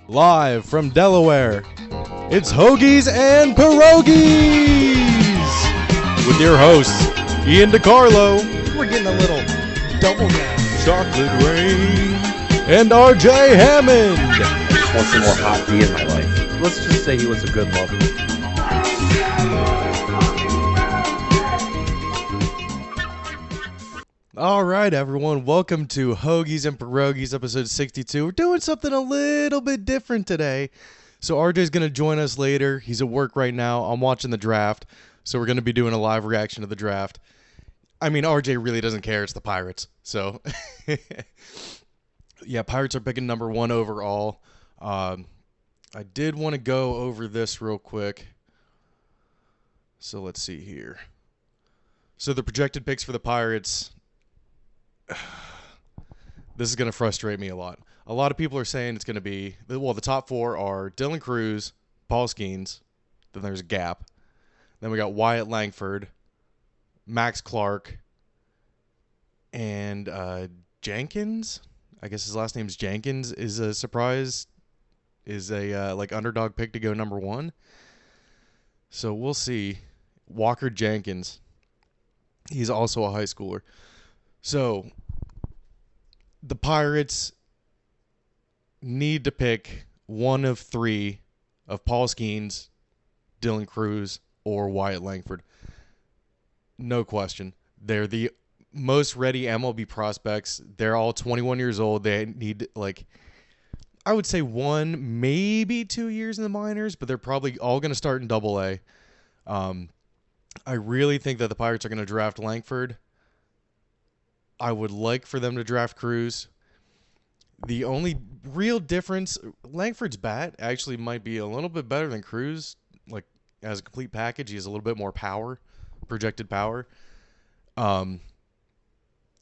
Live from Delaware, it's Hoagies and Pierogis! With your hosts, Ian DiCarlo. We're getting a little double down. Chocolate Rain, and RJ Hammond. I just want some more hot tea in my life. Let's just say he was a good lover. All right, everyone. Welcome to Hoagies and Pierogis, episode 62. We're doing something a little bit different today. So RJ's going to join us later. He's at work right now. I'm watching the draft. So we're going to be doing a live reaction to the draft. I mean, RJ really doesn't care. It's the Pirates. So, yeah, Pirates are picking number 1 overall. I did want to go over this real quick. So let's see here. So the projected picks for the Pirates... This is going to frustrate me a lot. A lot of people are saying it's going to be... Well, the top 4 are Dylan Cruz, Paul Skeens. Then there's a gap. Then we got Wyatt Langford, Max Clark, and Jenkins. I guess his last name's Jenkins. Is a surprise. Is a underdog pick to go number 1. So we'll see. Walker Jenkins. He's also a high schooler. So, the Pirates need to pick one of 3 of Paul Skeens, Dylan Cruz, or Wyatt Langford. No question. They're the most ready MLB prospects. They're all 21 years old. They need, I would say 1, maybe 2 years in the minors, but they're probably all going to start in Double-A. I really think that the Pirates are going to draft Langford. I would like for them to draft Cruz. The only real difference, Langford's bat actually might be a little bit better than Cruz. As a complete package, he has a little bit more power, projected power.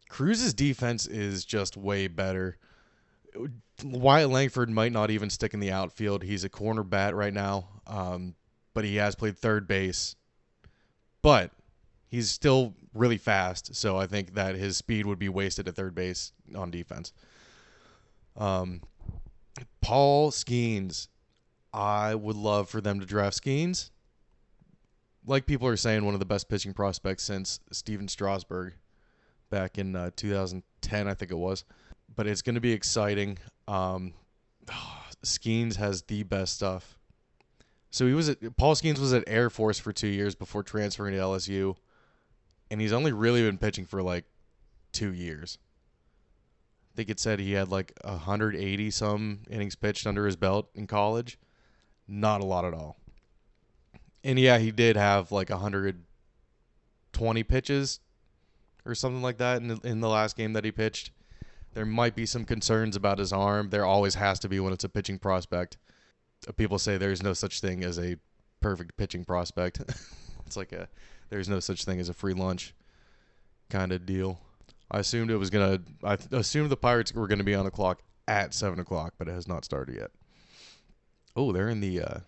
Cruz's defense is just way better. Wyatt Langford might not even stick in the outfield. He's a corner bat right now, but he has played third base. But he's still really fast, so I think that his speed would be wasted at third base on defense. Paul Skeens. I would love for them to draft Skeens. Like people are saying, one of the best pitching prospects since Steven Strasburg back in 2010, I think it was. But it's going to be exciting. Skeens has the best stuff. So Paul Skeens was at Air Force for 2 years before transferring to LSU. And he's only really been pitching for 2 years. I think it said he had 180 some innings pitched under his belt in college. Not a lot at all. And yeah, he did have 120 pitches or something like that in the last game that he pitched. There might be some concerns about his arm. There always has to be when it's a pitching prospect. People say there's no such thing as a perfect pitching prospect. It's there's no such thing as a free lunch kind of deal. I assumed the Pirates were going to be on the clock at 7 o'clock, but it has not started yet. Oh, they're in the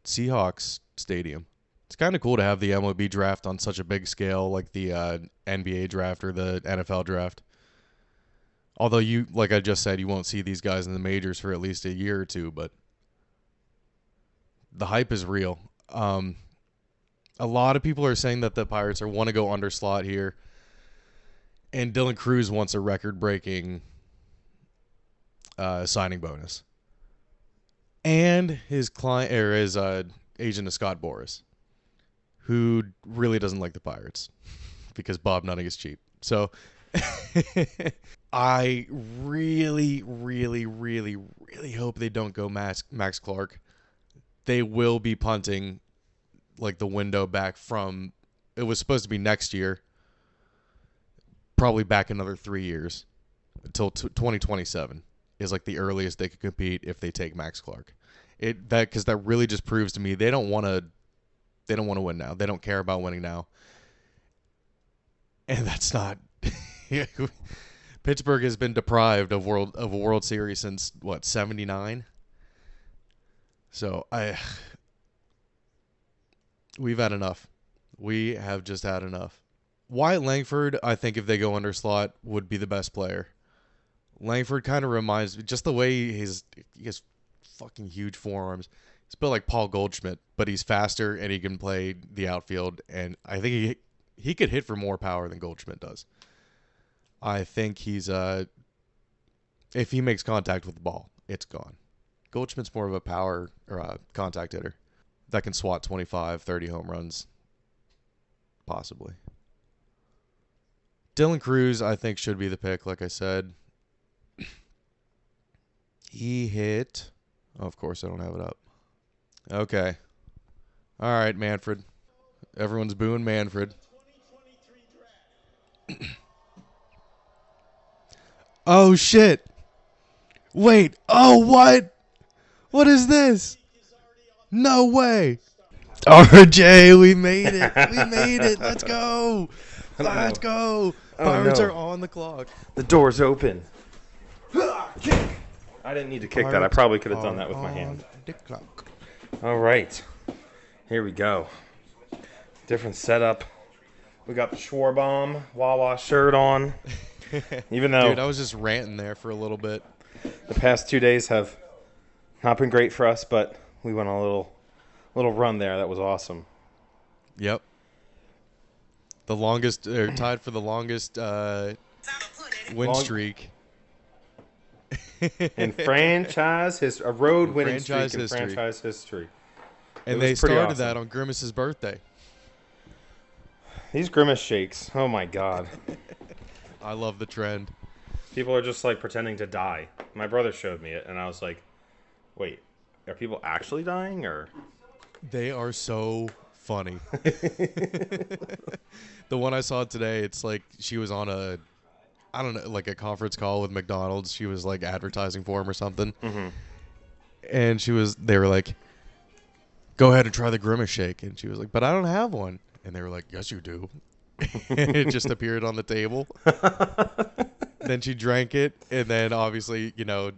Seahawks stadium. It's kind of cool to have the MLB draft on such a big scale, like the NBA draft or the NFL draft. Although like I just said, you won't see these guys in the majors for at least a year or two, but the hype is real. A lot of people are saying that the Pirates want to go under slot here. And Dylan Cruz wants a record-breaking signing bonus. And his client or his agent is Scott Boras, who really doesn't like the Pirates because Bob Nutting is cheap. So I really, really, really, really hope they don't go Max Clark. They will be punting the window back from, it was supposed to be next year, probably back another 3 years until 2027 is the earliest they could compete if they take Max Clark. Because that really just proves to me they don't want to win now. They don't care about winning now, and that's not. Pittsburgh has been deprived of a World Series since '79. So we've had enough. We have just had enough. Wyatt Langford, I think if they go under slot, would be the best player. Langford kind of reminds me, just the way he has fucking huge forearms. He's built like Paul Goldschmidt, but he's faster and he can play the outfield. And I think he could hit for more power than Goldschmidt does. I think he's if he makes contact with the ball, it's gone. Goldschmidt's more of a power or a contact hitter that can swat 25, 30 home runs, possibly. Dylan Cruz, I think, should be the pick, like I said. He hit... Oh, of course, I don't have it up. Okay. All right, Manfred. Everyone's booing Manfred. Oh, shit. Wait. Oh, what? What is this? No way. RJ, we made it. We made it. Let's go. Let's go. Pirates are on the clock. The door's open. Kick. I didn't need to kick that. I probably could have done that with my hand. The clock. All right. Here we go. Different setup. We got the Schwarbaum Wawa shirt on. Even though Dude, I was just ranting there for a little bit. the past 2 days have not been great for us, but we went on a little run there. That was awesome. Yep. The longest, or tied for the longest win streak. In franchise history, a road winning streak in history. franchise history. And It they was pretty started awesome. that on Grimace's birthday. These Grimace shakes, oh my god. I love the trend. People are just like pretending to die. My brother showed me it, and I was like, wait, are people actually dying, or? They are so funny. The one I saw today, it's like she was on a, I don't know, like a conference call with McDonald's. She was like advertising for him or something. Mm-hmm. And they were like, go ahead and try the Grimace shake. And she was like, but I don't have one. And they were like, yes, you do. And it just appeared on the table. Then she drank it. And then obviously,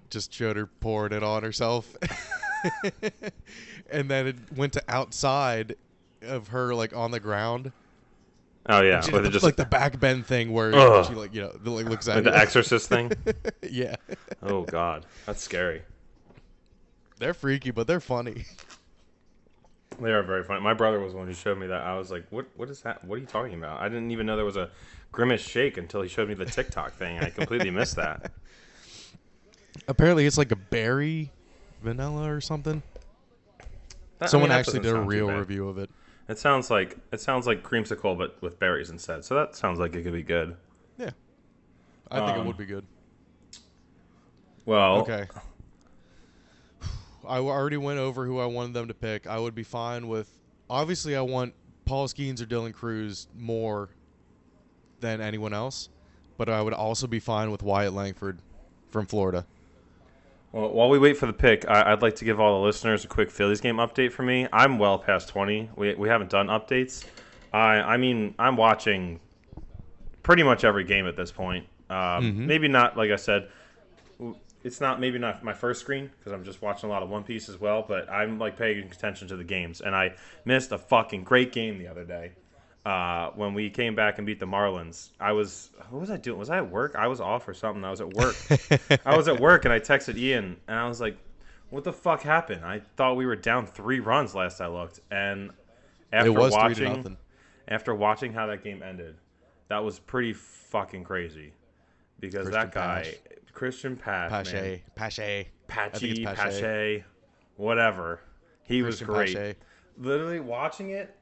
just showed her pouring it on herself. And then it went to outside of her, like on the ground. Oh yeah, She with did it just like the back bend thing where Ugh. she looks at like you. the Exorcist thing. Yeah. Oh god, that's scary. They're freaky, but they're funny. They are very funny. My brother was the one who showed me that. I was like, what is that? What are you talking about? I didn't even know there was a Grimace shake until he showed me the TikTok thing. I completely missed that. Apparently, it's like a berry vanilla or something. That Someone that actually doesn't did a sound too real bad. review of it. It sounds like creamsicle, but with berries instead. So that sounds like it could be good. Yeah. I think it would be good. Well, Okay. I already went over who I wanted them to pick. I would be fine with... Obviously, I want Paul Skeens or Dylan Cruz more than anyone else. But I would also be fine with Wyatt Langford from Florida. Well, while we wait for the pick, I'd like to give all the listeners a quick Phillies game update for me. I'm well past 20. We haven't done updates. I mean, I'm watching pretty much every game at this point. Maybe not, like I said, it's maybe not my first screen because I'm just watching a lot of One Piece as well, but I'm like paying attention to the games. And I missed a fucking great game the other day. When we came back and beat the Marlins, what was I doing? Was I at work? I was off or something. I was at work. I was at work and I texted Ian and I was like, what the fuck happened? I thought we were down 3 runs last I looked. And It was 3-0. after watching how that game ended, that was pretty fucking crazy. Because that guy, Christian Pache. Pache, whatever. He was great. Pache. Literally watching it,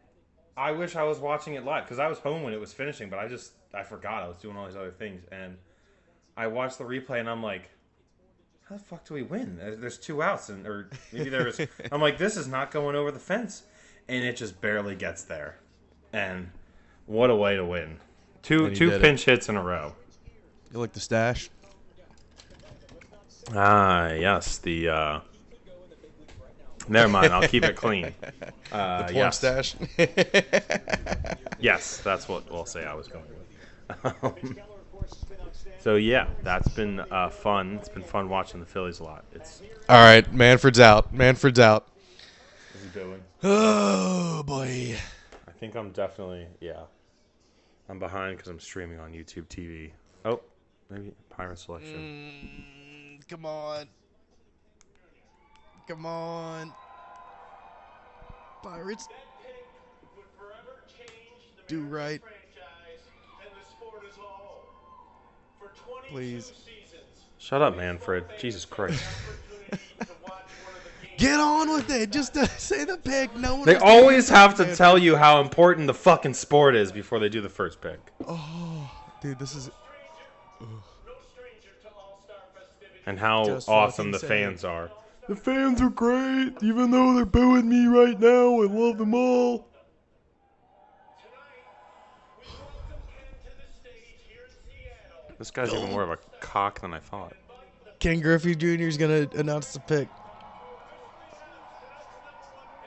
I wish I was watching it live because I was home when it was finishing, but I forgot I was doing all these other things. And I watched the replay and I'm like, how the fuck do we win? There's 2 outs or maybe there's. I'm like, this is not going over the fence, and it just barely gets there. And what a way to win! Two pinch hits in a row. You like the stash? Ah, yes, the. Never mind. I'll keep it clean. The porn yes. stash? Yes, that's what we'll say I was going with. So, yeah, that's been fun. It's been fun watching the Phillies a lot. All right, Manfred's out. Manfred's out. What's he doing? Oh, boy. I think I'm definitely, I'm behind because I'm streaming on YouTube TV. Oh, maybe Pirate Selection. Come on. Come on. Pirates. Do right. Please. Shut up, Manfred. Jesus Christ. Get on with it. Just say the pick. No one. They always have to tell you how important the fucking sport is before they do the first pick. Oh, dude, this is. And how Just awesome the fucking say fans it. are. The fans are great, even though they're booing me right now. I love them all. This guy's even more of a cock than I thought. Ken Griffey Jr. is gonna announce the pick.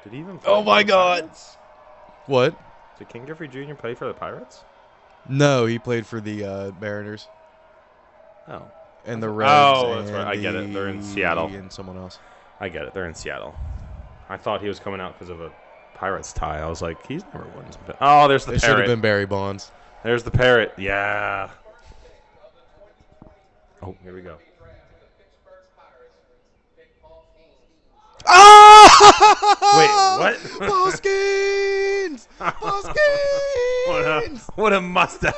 Did he even play Oh my for the God. Pirates? What? Did King Griffey Jr. play for the Pirates? No, he played for the Mariners Oh. and the Reds. Oh, that's and right. I get it. They're in Seattle. And someone else. I get it. They're in Seattle. I thought he was coming out because of a Pirates tie. I was like, he's never won something. Oh, there's the It should have parrot. been Barry Bonds. There's the parrot. Yeah. Oh, here we go. Oh! Wait, what? Boskins! Boskins! What a mustache.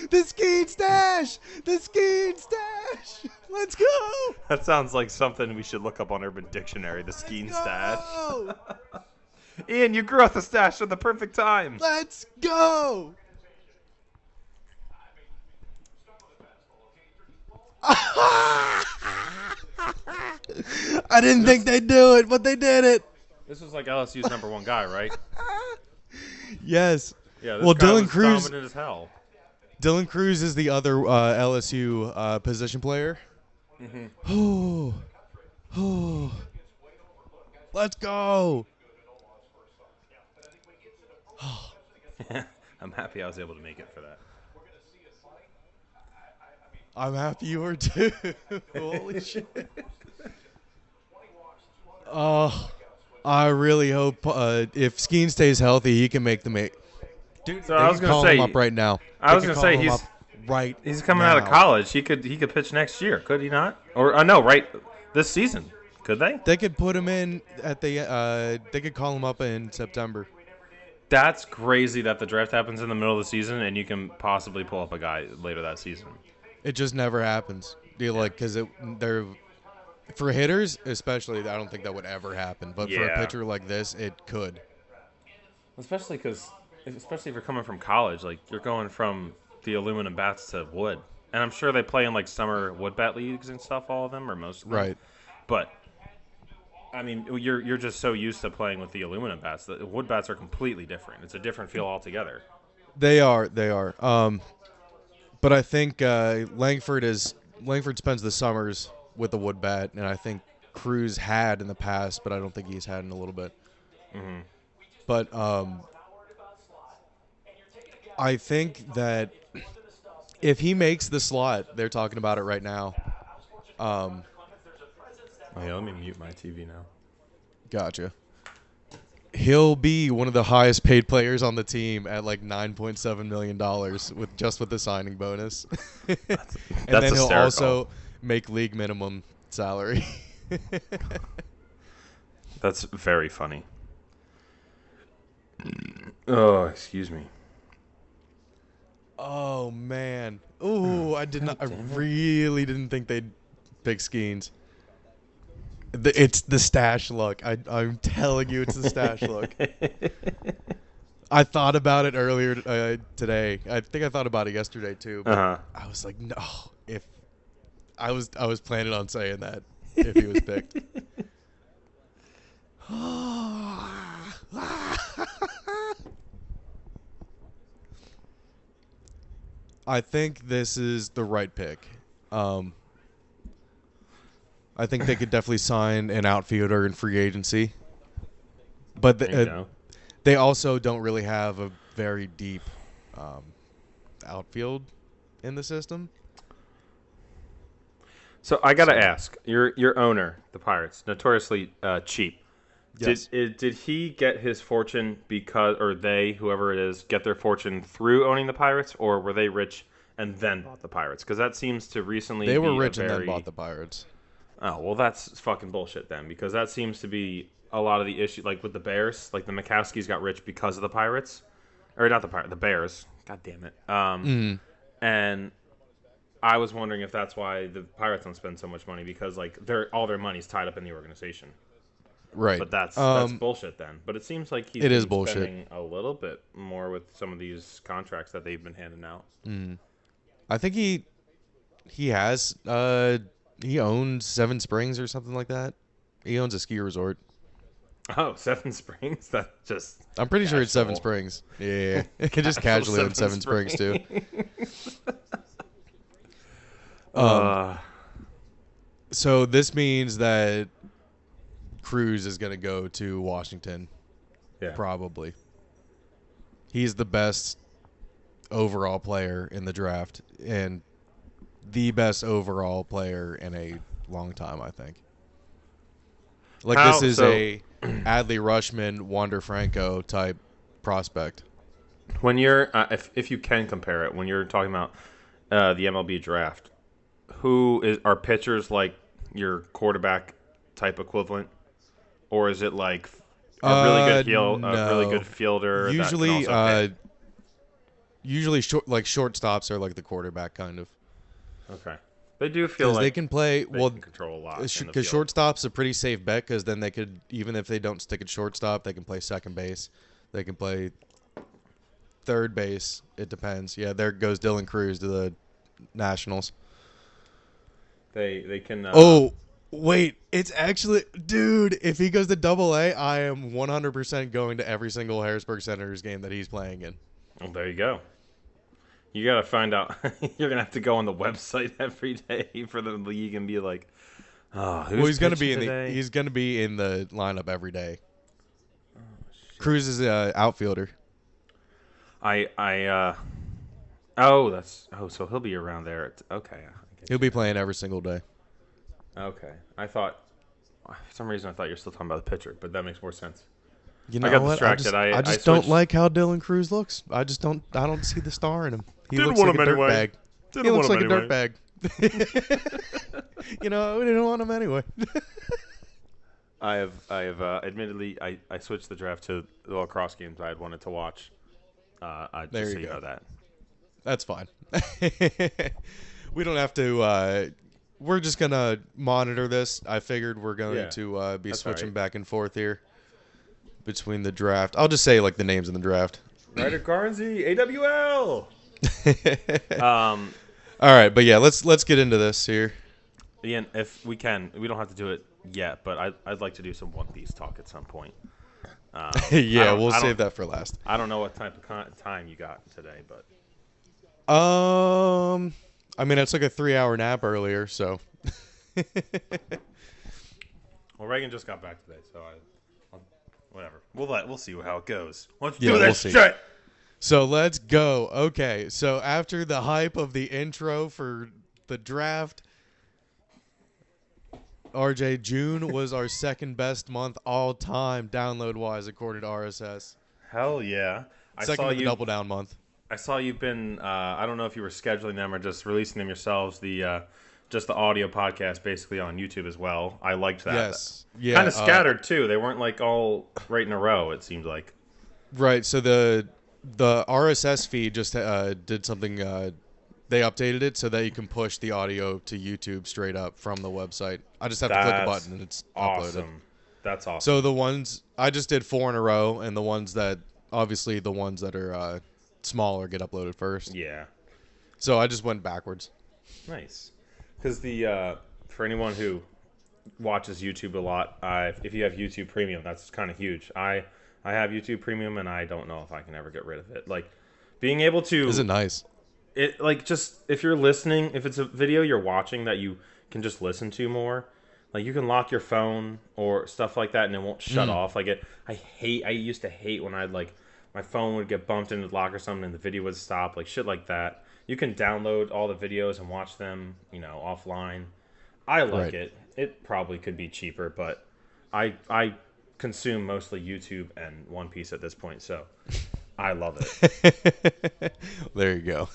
The Skeen Stash! The Skeen Stash! Let's go! That sounds like something we should look up on Urban Dictionary, the skiing stash. Go! Ian, you grew out the stash at the perfect time. Let's go! I didn't think they'd do it, but they did it. This was like LSU's number one guy, right? Yes. Yeah, this Well, guy Dylan was Cruz. dominant as hell. Dylan Cruz is the other LSU position player. Oh, oh, let's go! I'm happy I was able to make it for that. I'm happy you were too. Holy shit! Oh, I really hope if Skeen stays healthy, he can make the make. Dude, So I was gonna call say- him up right now. I was They gonna can say call him he's- up right. He's coming out of now. college. He could pitch next year, could he not? Or no, right this season, could they? They could put him in at the. They could call him up in September. That's crazy that the draft happens in the middle of the season and you can possibly pull up a guy later that season. It just never happens. Because they're for hitters especially. I don't think that would ever happen. But for a Yeah. pitcher like this, it could. Especially if you're coming from college, like you're going from the aluminum bats to wood, and I'm sure they play in like summer wood bat leagues and stuff. All of them or most of them. Right. But I mean, you're just so used to playing with the aluminum bats. The wood bats are completely different. It's a different feel altogether. They are. But I think Langford spends the summers with the wood bat, and I think Cruz had in the past, but I don't think he's had in a little bit. Mm-hmm. But I think that if he makes the slot, they're talking about it right now. Oh yeah, let me mute my TV now. Gotcha. He'll be one of the highest paid players on the team at like $9.7 million with the signing bonus. And That's then he'll hysterical. also make league minimum salary. That's very funny. Oh, excuse me. Oh man. Ooh, I really didn't think they'd pick Skeens. It's the stash look. I'm telling you, it's the stash look. I thought about it earlier today. I think I thought about it yesterday too. But I was like, no. If I was planning on saying that if he was picked. I think this is the right pick. I think they could definitely sign an outfielder in free agency. But There you go. they also don't really have a very deep outfield in the system. So I gotta ask, your owner, the Pirates, notoriously cheap. Yes. Did he get his fortune because, or they, whoever it is, get their fortune through owning the Pirates, or were they rich and then bought the Pirates? Because that seems to recently They were be rich a and very... then bought the Pirates. Oh, well, that's fucking bullshit then, because that seems to be a lot of the issue, like with the Bears. Like the Mikowskis got rich because of the Pirates, or not the Pirates, the Bears. God damn it. And I was wondering if that's why the Pirates don't spend so much money, because like all their money's tied up in the organization. Right. But that's bullshit then. But it seems like he's It is been bullshit. spending a little bit more with some of these contracts that they've been handing out. I think he has he owns Seven Springs or something like that. He owns a ski resort. Oh, Seven Springs? That just I'm pretty sure it's Seven casual. Springs. Yeah. He just casually owns Seven Springs too. So this means that Cruz is going to go to Washington. Yeah. Probably. He's the best overall player in the draft and the best overall player in a long time, I think. Like this is a Adley Rutschman, Wander Franco type prospect. When you're, if you can compare it, when you're talking about the MLB draft, are pitchers like your quarterback type equivalent, or is it like a really good a really good fielder? Usually, that can also hit? Usually shortstops are like the quarterback kind of. Okay, they do feel like they can play they can control a lot because shortstop's a pretty safe bet, because then they could, even if they don't stick at shortstop, they can play second base, they can play third base. It depends. Yeah, there goes Dylan Cruz to the Nationals. They can. Oh wait, it's actually, dude. If he goes to Double-A, I am 100% going to every single Harrisburg Senators game that he's playing in. Well, there you go. You got to find out. You're going to have to go on the website every day for the league and be like, oh, who's he's going to be today? he's going to be in the lineup every day. Cruz is an outfielder. So he'll be around there. Okay. He'll be playing every single day. Okay. For some reason I thought you were still talking about the pitcher, but that makes more sense. You know I got what? distracted. I just don't like how Dylan Cruz looks. I don't see the star in him. He looks like a dirtbag. He looks like a dirtbag. You know, we didn't want him anyway. I have admittedly I switched the draft to the lacrosse games I had wanted to watch. There so you go. Know that. That's fine. We don't have to. We're just gonna monitor this. I figured we're going to be switching back and forth here between the draft. I'll just say like the names in the draft. Ryder Garnsey, AWL. All right, but yeah, let's get into this here. Ian, if we can, we don't have to do it yet, but I'd like to do some One Piece talk at some point. Yeah, we'll save that for last. I don't know what type of time you got today, but I mean, I took a 3-hour nap earlier, so. Well, Reagan just got back today, so whatever. We'll see how it goes. Let's Yeah, do we'll this see. shit. So let's go. Okay, so after the hype of the intro for the draft, RJ, June was our second best month all time download wise according to RSS. Hell yeah! Second to the Double Down month. I saw you've been. I don't know if you were scheduling them or just releasing them yourselves. Just the audio podcast, basically on YouTube as well. I liked that. Yes. Yeah. Kind of scattered too. They weren't like all right in a row. It seemed like. Right. So the RSS feed just did something. They updated it so that you can push the audio to YouTube straight up from the website. I just have to click a button and it's uploaded. Awesome. That's awesome. So the ones I just did 4 in a row, and the ones that are smaller get uploaded first. Yeah. So I just went backwards. Nice. Because for anyone who watches YouTube a lot, if you have YouTube Premium, that's kind of huge. I have YouTube Premium, and I don't know if I can ever get rid of it. Like being able to. Is it nice? It like just if you're listening, if it's a video you're watching that you can just listen to more, like you can lock your phone or stuff like that, and it won't shut off. Like I used to hate when I'd like my phone would get bumped into the lock or something, and the video would stop, like shit like that. You can download all the videos and watch them, offline. I like it. It probably could be cheaper, but I consume mostly YouTube and One Piece at this point, so I love it. There you go.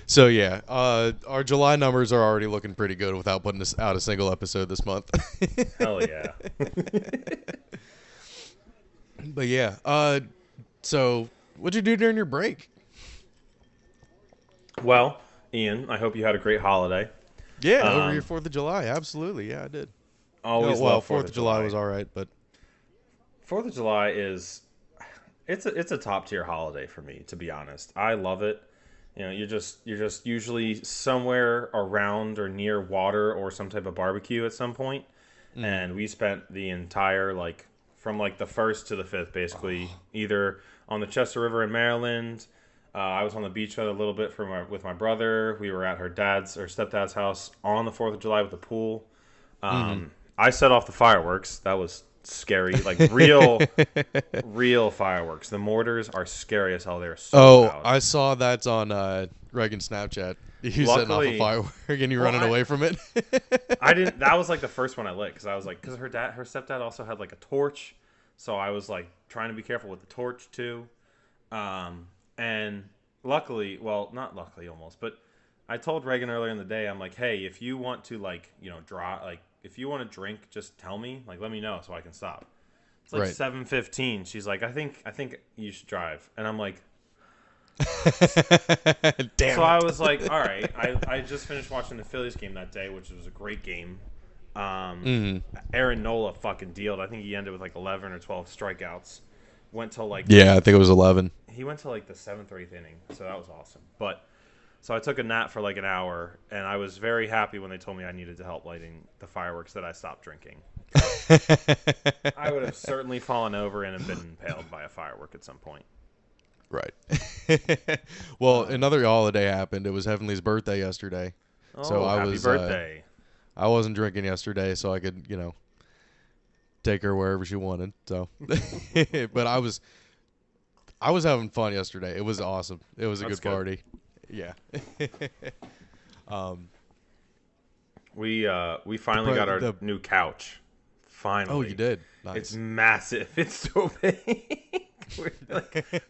So yeah, our July numbers are already looking pretty good without putting us out a single episode this month. Hell yeah. But yeah, so what'd you do during your break? Well, Ian, I hope you had a great holiday. Yeah, over your 4th of July, absolutely. Yeah, I did. Always Well, love 4th of July July. was all right, but 4th of July is it's a top tier holiday for me, to be honest. I love it. You know, you're just usually somewhere around or near water or some type of barbecue at some point. And we spent the entire from the 1st to the 5th basically either on the Chester River in Maryland. I was on the beach a little bit with my brother. We were at her stepdad's house on the 4th of July with the pool. I set off the fireworks. That was scary, like real fireworks. The mortars are scary as hell. They're so loud. I saw that on Reagan's Snapchat. You setting off a firework and you running away from it. I didn't. That was like the first one I lit because I was like, because her stepdad also had like a torch, so I was like trying to be careful with the torch too. And luckily, well, not luckily almost, but I told Reagan earlier in the day, I'm like, hey, if you want to if you want to drink, just tell me, let me know so I can stop. It's like 7:15. She's like, I think you should drive, and I'm like, damn. So I was like, all right. I just finished watching the Phillies game that day, which was a great game. Aaron Nola fucking dealed. I think he ended with 11 or 12 strikeouts. Went till I think it was 11. He went to the 7th or 8th inning, so that was awesome. But so I took a nap for an hour, and I was very happy when they told me I needed to help lighting the fireworks that I stopped drinking. I would have certainly fallen over and have been impaled by a firework at some point. Right. Well, another holiday happened. It was Heavenly's birthday yesterday. Oh, so happy birthday. I wasn't drinking yesterday, so I could, take her wherever she wanted. So, but I was having fun yesterday. It was awesome. It was a good party. Yeah. We finally got our new couch. Finally. Oh, you did? Nice. It's massive. It's so big.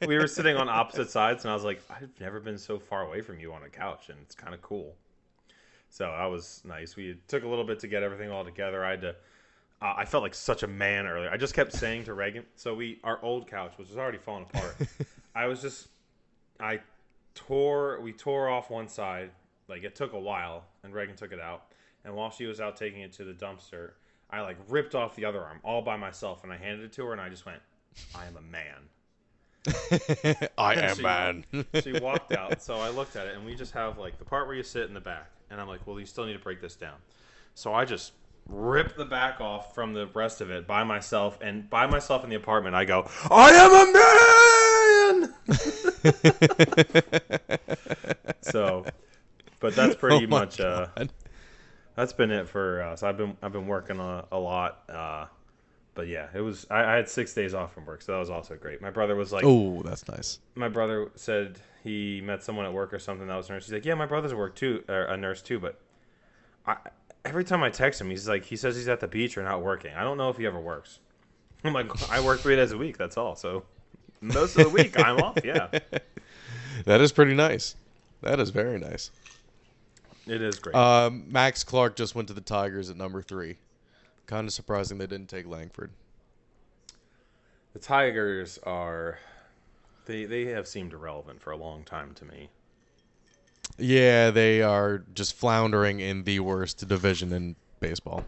We were sitting on opposite sides, and I was like, I've never been so far away from you on a couch, and it's kind of cool. So that was nice. We took a little bit to get everything all together. I had to. I felt like such a man earlier. I just kept saying to Reagan. So our old couch, which was already falling apart. We tore off one side. It took a while, and Reagan took it out. And while she was out taking it to the dumpster, I ripped off the other arm all by myself, and I handed it to her, and I just went, I am a man. I am man. She walked out, so I looked at it, and we just have the part where you sit in the back. And I'm like, well, you still need to break this down. So I just ripped the back off from the rest of it by myself, and by myself in the apartment, I go, I am a man! So, but that's pretty much, that's been it for, so I've been working a lot, but yeah, it was. I had 6 days off from work, so that was also great. My brother was like, "Oh, that's nice." My brother said he met someone at work or something that was a nurse. He's like, "Yeah, my brother's a nurse too." But every time I text him, he says he's at the beach or not working. I don't know if he ever works. I'm like, I work 3 days a week. That's all. So most of the week I'm off. Yeah, that is pretty nice. That is very nice. It is great. Max Clark just went to the Tigers at number 3. Kind of surprising they didn't take Langford. The Tigers are... They have seemed irrelevant for a long time to me. Yeah, they are just floundering in the worst division in baseball.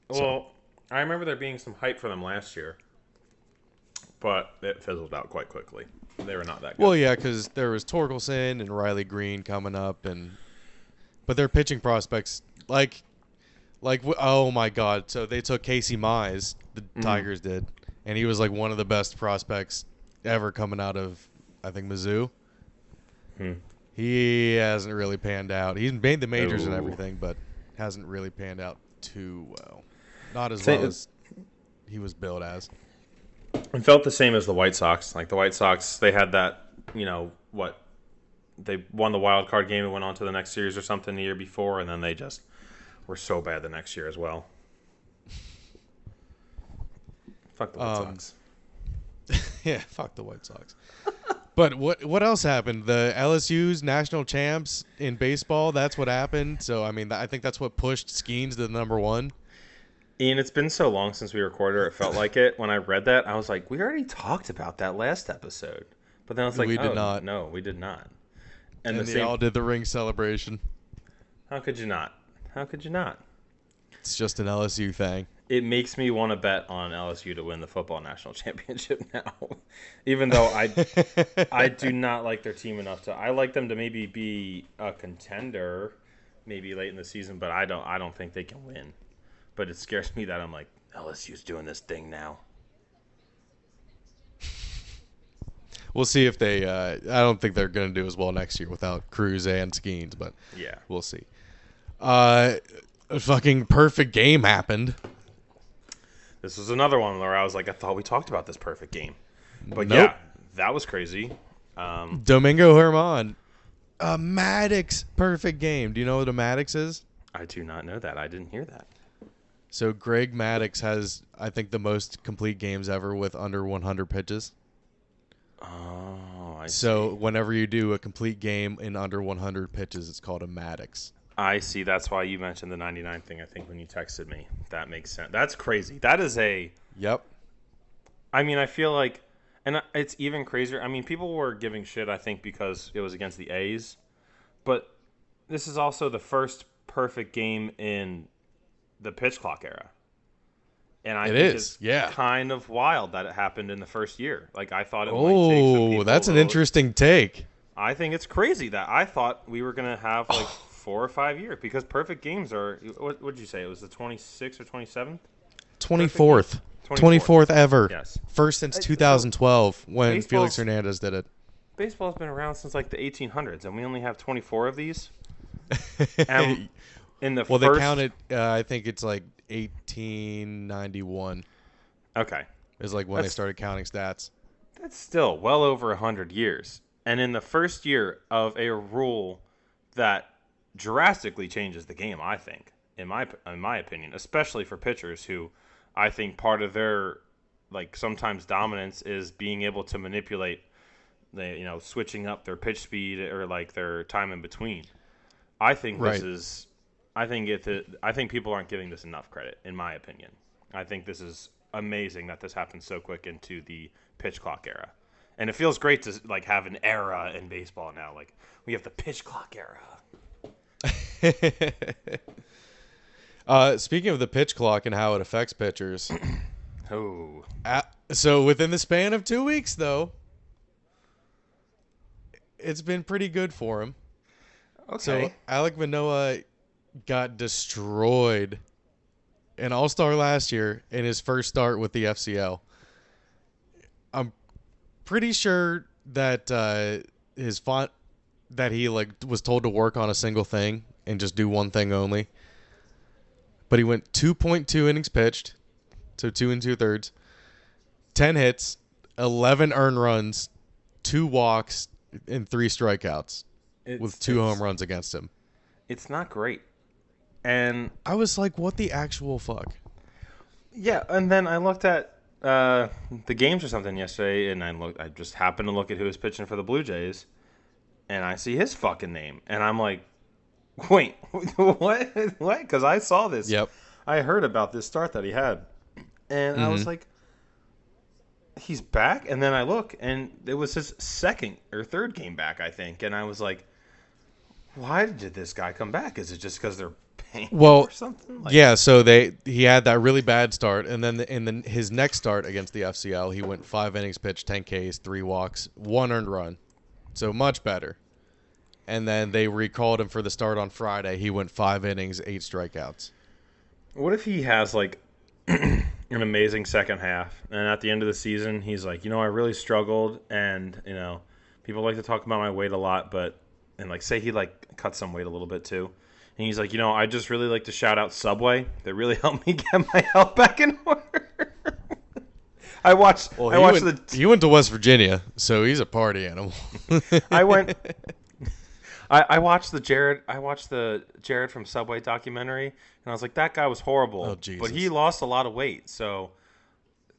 Well, I remember there being some hype for them last year, but it fizzled out quite quickly. They were not that good. Well, yeah, because there was Torkelson and Riley Green coming up, but their pitching prospects, oh my God! So they took Casey Mize, the Tigers did, and he was one of the best prospects ever coming out of, I think, Mizzou. He hasn't really panned out. He's made the majors and everything, but hasn't really panned out too well. Not as well as he was billed as. It felt the same as the White Sox. The White Sox, they had that, they won the wild card game and went on to the next series or something the year before, and then they just were so bad the next year as well. Fuck the White Sox. Yeah, fuck the White Sox. But what else happened? The LSU's national champs in baseball. That's what happened. So I mean, I think that's what pushed Skeens to the number one. Ian, it's been so long since we recorded, or it felt like it. When I read that, I was like, we already talked about that last episode. But then I was like, We did oh, not. no, we did not. And the they same. all did the ring celebration. How could you not? How could you not? It's just an LSU thing. It makes me want to bet on LSU to win the football national championship now, even though I do not like their team enough to. I like them to maybe be a contender, maybe late in the season, but I don't think they can win. But it scares me that I'm like, LSU's doing this thing now. We'll see if they. I don't think they're going to do as well next year without Cruz and Skeens, but Yeah, we'll see. A fucking perfect game happened. this was another one where I was like, I thought we talked about this perfect game, but Nope. yeah, that was crazy. Domingo Herman, a Maddox perfect game. Do you know what a Maddox is? I do not know that. I didn't hear that. So Greg Maddox has, I think, the most complete games ever with under 100 pitches. Oh, I So see. whenever you do a complete game in under 100 pitches, it's called a Maddox. I see. That's why you mentioned the 99 thing, I think, when you texted me. That makes sense. That's crazy. That is a... Yep. I mean, I feel like... And it's even crazier. I mean, people were giving shit, I think, because it was against the A's. But this is also the first perfect game in the pitch clock era. And I It think is, it's yeah. kind of wild that it happened in the first year. Like, I thought it might take some Oh, people that's an to- interesting take. I think it's crazy that I thought we were going to have like 4 or 5 years because perfect games are. What did you say? It was the 26th or 27th? 24th. 24th. 24th ever. Yes. First since So 2012 when baseball's- Felix Hernandez did it. Baseball's been around since like the 1800s, and we only have 24 of these. And in the Well, first, they counted, I think it's like 1891 Okay, is like when they That's- started counting stats. that's still well over 100 years. And in the first year of a rule that drastically changes the game, I think, in my opinion, especially for pitchers who, I think part of their like sometimes dominance is being able to manipulate the switching up their pitch speed or like their time in between. I think Right. this is. I think people aren't giving this enough credit, in my opinion. I think this is amazing that this happened so quick into the pitch clock era. And it feels great to like have an era in baseball now. Like we have the pitch clock era. Speaking of the pitch clock and how it affects pitchers, Oh, so within the span of 2 weeks, though, it's been pretty good for him. okay. So Alek Manoah got destroyed, an all-star last year in his first start with the FCL. I'm pretty sure that that he like was told to work on a single thing and just do one thing only. But he went 2.2 innings pitched, so 2 2/3, 10 hits, 11 earned runs, 2 walks, and 3 strikeouts with 2 home runs against him. It's not great. And I was like, what the actual fuck? yeah, and then I looked at the games or something yesterday, and I just happened to look at who was pitching for the Blue Jays, and I see his fucking name, and I'm like, wait, what? What? Because I saw this. Yep. I heard about this start that he had, and I was like, he's back, and then I look, and it was his second or third game back, I think, and I was like, why did this guy come back? Is it just because they're paying him Well, or something? Like, Yeah, so he had that really bad start, and then in his next start against the FCL, he went 5 innings pitched, 10 Ks, 3 walks, 1 earned run, so much better. And then they recalled him for the start on Friday. He went 5 innings, 8 strikeouts. What if he has like an amazing second half, and at the end of the season, he's like, I really struggled, and people like to talk about my weight a lot, and like say he like cut some weight a little bit too, and he's like, I just really like to shout out Subway. They really helped me get my health back in order. I watched. Well, I watched he went to West Virginia, so he's a party animal. I went. I watched the Jared from Subway documentary, and I was like, that guy was horrible. Oh, Jesus. But he lost a lot of weight, so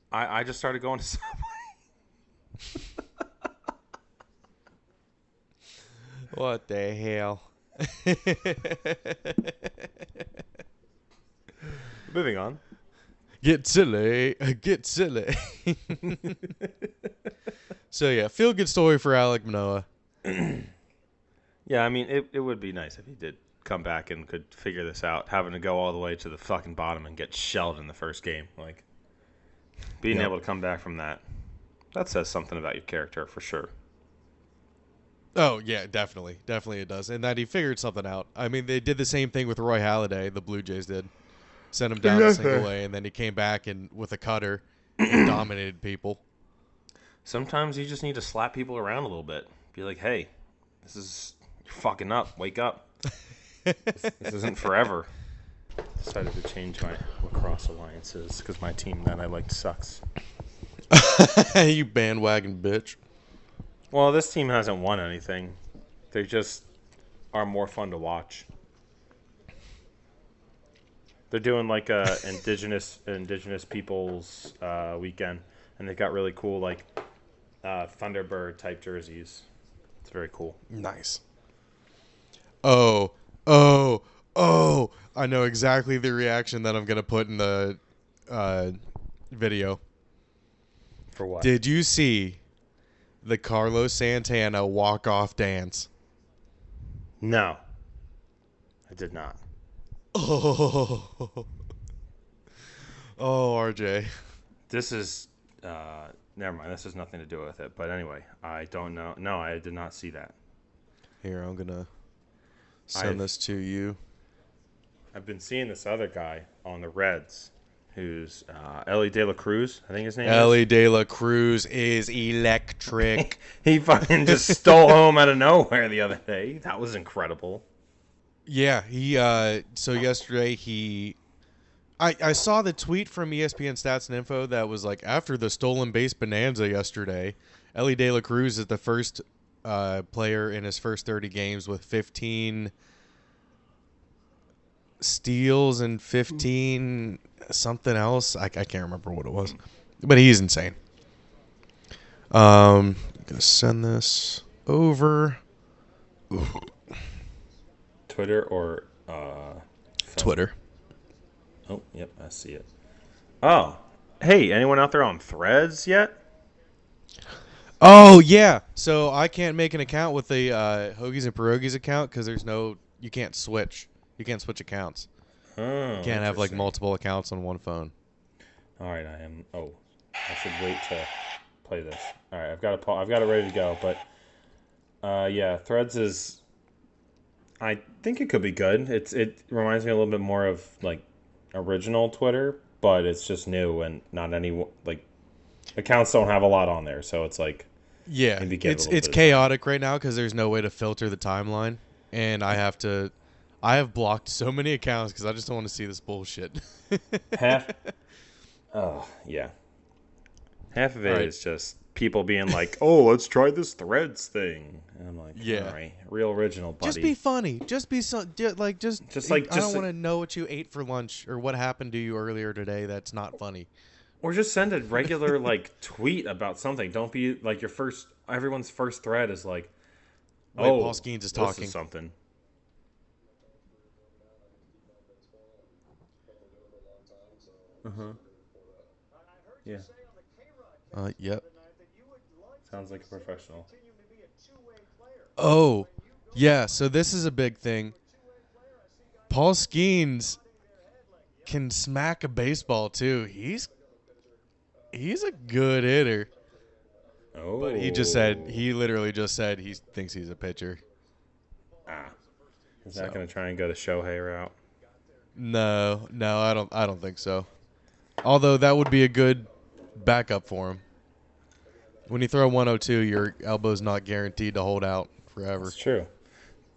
I just started going to Subway. What the hell? Moving on. Get silly. Get silly. So, yeah, feel good story for Alec Manoah. Yeah, I mean, it would be nice if he did come back and could figure this out, having to go all the way to the fucking bottom and get shelled in the first game. Like, being Yep. able to come back from that says something about your character for sure. Oh, yeah, definitely. Definitely it does. And that he figured something out. I mean, they did the same thing with Roy Halladay, the Blue Jays did. Sent him down a single A, and then he came back and with a cutter and dominated people. Sometimes you just need to slap people around a little bit. Be like, hey, you're fucking up. Wake up. This isn't forever. Decided to change my lacrosse alliances because my team that I liked sucks. You bandwagon bitch. Well, this team hasn't won anything. They just are more fun to watch. They're doing like a indigenous peoples weekend, and they got really cool like Thunderbird type jerseys. It's very cool. Nice. Oh. I know exactly the reaction that I'm going to put in the video. For what? Did you see the Carlos Santana walk-off dance? No, I did not. Oh, RJ. This is never mind. This has nothing to do with it. But anyway, I don't know. No, I did not see that. Here, I'm going to send this to you. I've been seeing this other guy on the Reds, who's Ellie De La Cruz, I think his name is. Ellie De La Cruz is electric. He fucking just stole home out of nowhere the other day. That was incredible. Yeah, he so yesterday I saw the tweet from ESPN Stats and Info that was like, after the stolen base bonanza yesterday, Ellie De La Cruz is the first player in his first 30 games with 15 steals and 15 something else. I can't remember what it was, but he's insane. I'm gonna send this over. Twitter or Twitter. Oh, yep, I see it. Oh, hey, anyone out there on Threads yet? Oh yeah, so I can't make an account with the Hoagies and Pierogis account because you can't switch. You can't switch accounts. Oh, You can't have like interesting. multiple accounts on one phone. All right, I am. Oh, I should wait to play this. All right, I've got it ready to go. But yeah, Threads is. I think it could be good. It reminds me a little bit more of like original Twitter, but it's just new and not any like accounts don't have a lot on there, so it's like Yeah, maybe give it a it's little it's bit of chaotic right now because there's no way to filter the timeline, and I have blocked so many accounts because I just don't want to see this bullshit. half. Oh yeah, half of it Right. is just people being like, "Oh, let's try this Threads thing," and I'm like, Yeah. all right, real original, buddy." Just be funny. Just be like I don't just want to know what you ate for lunch or what happened to you earlier today. That's not funny. Or just send a regular like tweet about something. Don't be like everyone's first thread is like, Wait, "Oh, Paul Skeens is this talking. something." Yeah, Yep. sounds like a professional. Oh, yeah. So this is a big thing. Paul Skeens can smack a baseball too. He's a good hitter. Oh, But he literally just said he thinks he's a pitcher. Is that going to try and go the Shohei route? No, I don't think so. Although that would be a good backup for him. When you throw 102, your elbow's not guaranteed to hold out forever. That's true.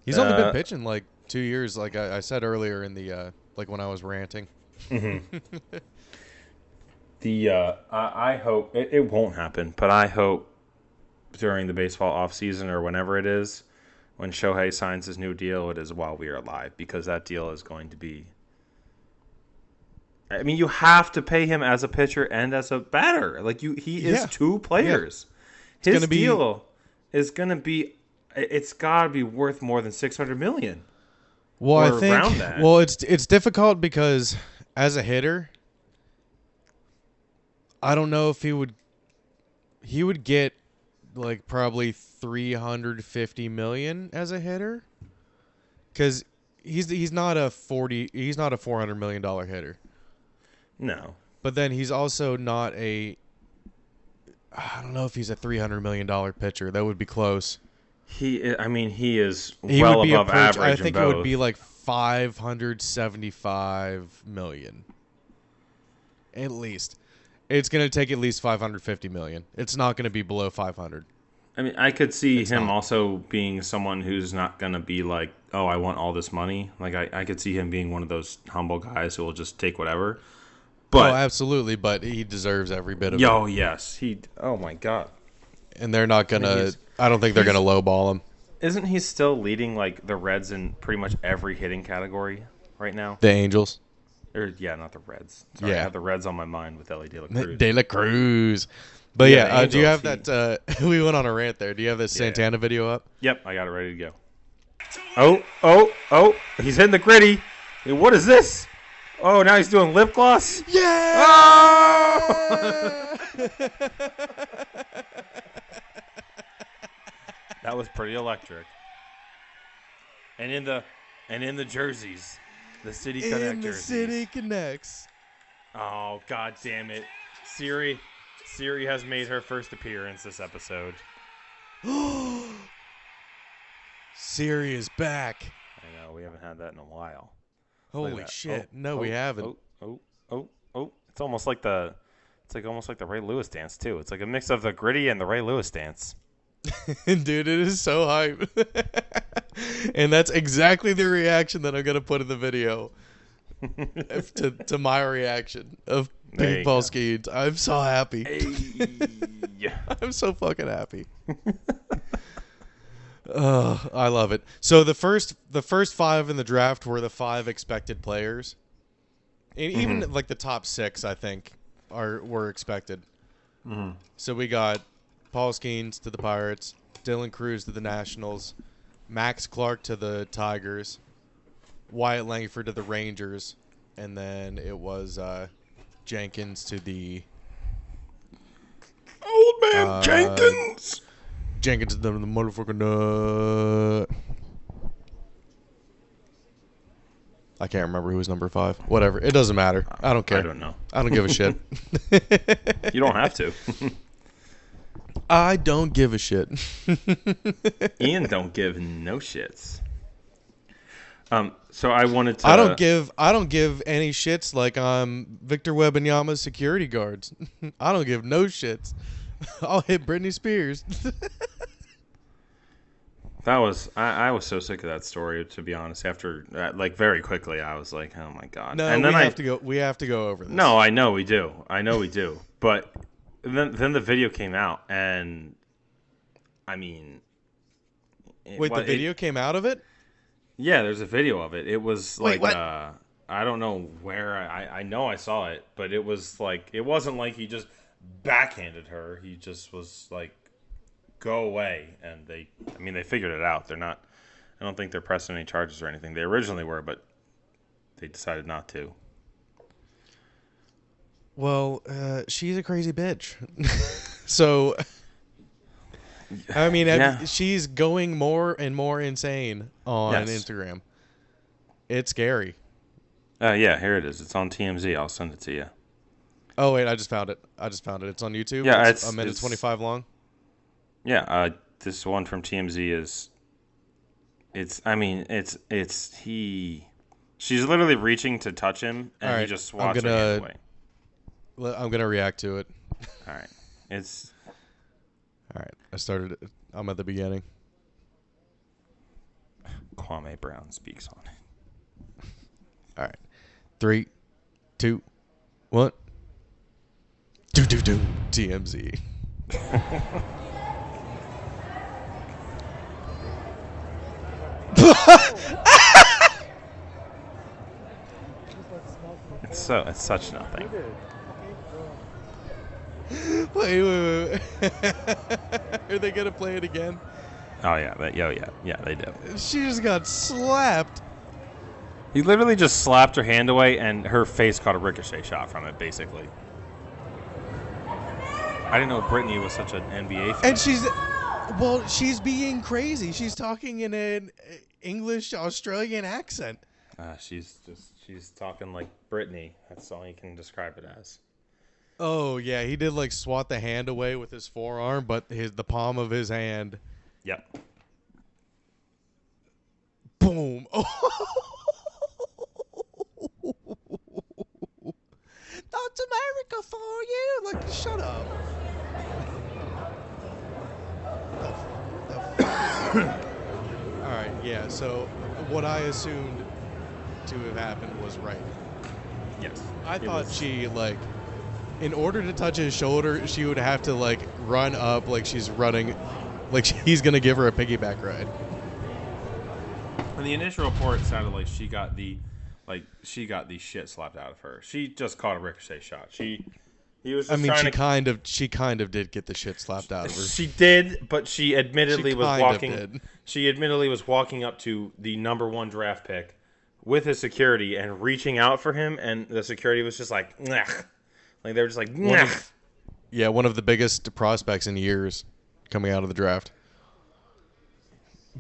He's only been pitching like 2 years, like I said earlier in the like when I was ranting. I hope it won't happen, but I hope during the baseball offseason or whenever it is, when Shohei signs his new deal, it is while we are alive, because that deal is going to be. I mean, you have to pay him as a pitcher and as a batter. Like he is Yeah. two players. It's His gonna be- deal is going to be it's got to be worth more than $600 million. Well, Or I think. around that. Well, it's difficult because as a hitter, I don't know if he would. He would get like probably $350 million as a hitter, because he's not a $400 million hitter. No. But then he's also not a. I don't know if he's a $300 million pitcher. That would be close. He is He well would be above average. I think in it both. would be like $575 million. At least. It's going to take at least $550 million. It's not going to be below 500. I mean, I could see It's him not. also being someone who's not going to be like, oh, I want all this money. Like, I could see him being one of those humble guys who will just take whatever. But, Oh, absolutely, but he deserves every bit of yo, it. yes. Oh, my God. And they're not going I mean, to. I don't think they're going to lowball him. Isn't he still leading, like, the Reds in pretty much every hitting category right now? The Angels. Or, yeah, not the Reds. Sorry, Yeah. I have the Reds on my mind with Ellie De La Cruz. De La Cruz. But Yeah, yeah, the do you have Angels, that? We went on a rant there. Do you have this Santana video up? Yep, I got it ready to go. Oh, he's hitting the gritty. Hey, what is this? Oh, now he's doing lip gloss? Yeah! Oh! That was pretty electric. And in the jerseys, the City Connect In the jerseys. City Connects. Oh, god damn it. Siri has made her first appearance this episode. Siri is back. I know, we haven't had that in a while. Holy that. shit. Oh, No, we haven't. Oh. It's almost like the Ray Lewis dance too. It's like a mix of the gritty and the Ray Lewis dance. Dude, it is so hype. And that's exactly the reaction that I'm going to put in the video to my reaction of There you Pink go. Ball Skeens. I'm so happy. Yeah. I'm so fucking happy. I love it. So the first 5 in the draft were the 5 expected players. And even like the top 6, I think, were expected. Mm-hmm. So we got Paul Skeens to the Pirates, Dylan Cruz to the Nationals, Max Clark to the Tigers, Wyatt Langford to the Rangers, and then it was Jenkins to the Old man Jenkins. Jenkins to the motherfucking I can't remember who was number 5. Whatever. It doesn't matter. I don't care. I don't know. I don't give a shit. You don't have to. I don't give a shit. Ian don't give no shits. So I wanted to. I don't give any shits like I'm Victor Wembanyama's security guards. I don't give no shits. I'll hit Britney Spears. That was I was so sick of that story, to be honest. After like very quickly, I was like, oh my god. No, and then we have to go over this. No, I know we do. But then the video came out, and I mean, Wait, the video came out of it? Yeah, there's a video of it. It was Wait, like what? I don't know where I know I saw it, but it was like it wasn't like he just backhanded her. He just was like, go away, and they figured it out. They're not. I don't think they're pressing any charges or anything. They originally were, but they decided not to. Well, she's a crazy bitch. So, I mean, Yeah. she's going more and more insane on Yes. Instagram. It's scary. Yeah, here it is. It's on TMZ. I'll send it to you. Oh wait, I just found it. It's on YouTube. Yeah, it's it's- a minute it's- 25 long. Yeah, this one from TMZ is. She's literally reaching to touch him, and All he right, just I'm swats her gonna- hand away. I'm gonna react to it. All right, it's. All right, I'm at the beginning. Kwame Brown speaks on it. All right, 3, 2, 1. Do TMZ. It's such nothing. Wait. Are they gonna play it again? Oh yeah, they do. She just got slapped. He literally just slapped her hand away, and her face caught a ricochet shot from it. Basically, I didn't know Brittany was such an NBA fan. And she's being crazy. She's talking in an English Australian accent. She's talking like Brittany. That's all you can describe it as. Oh yeah, he did like swat the hand away with his forearm, but the palm of his hand. Yep. Boom. That's America for you. Like, shut up. All right, yeah. So what I assumed to have happened was right. Yes. I thought she, like, in order to touch his shoulder, she would have to, like, run up like she's running, like he's going to give her a piggyback ride. In the initial report, it sounded like she got the shit slapped out of her. She just caught a ricochet shot. He was. Just she kind of did get the shit slapped out of her. She did, but she admittedly was walking. Did. She admittedly was walking up to the number 1 draft pick with his security and reaching out for him, and the security was just like, "Nah." Like they were just like, "Nah." One of the biggest prospects in years coming out of the draft.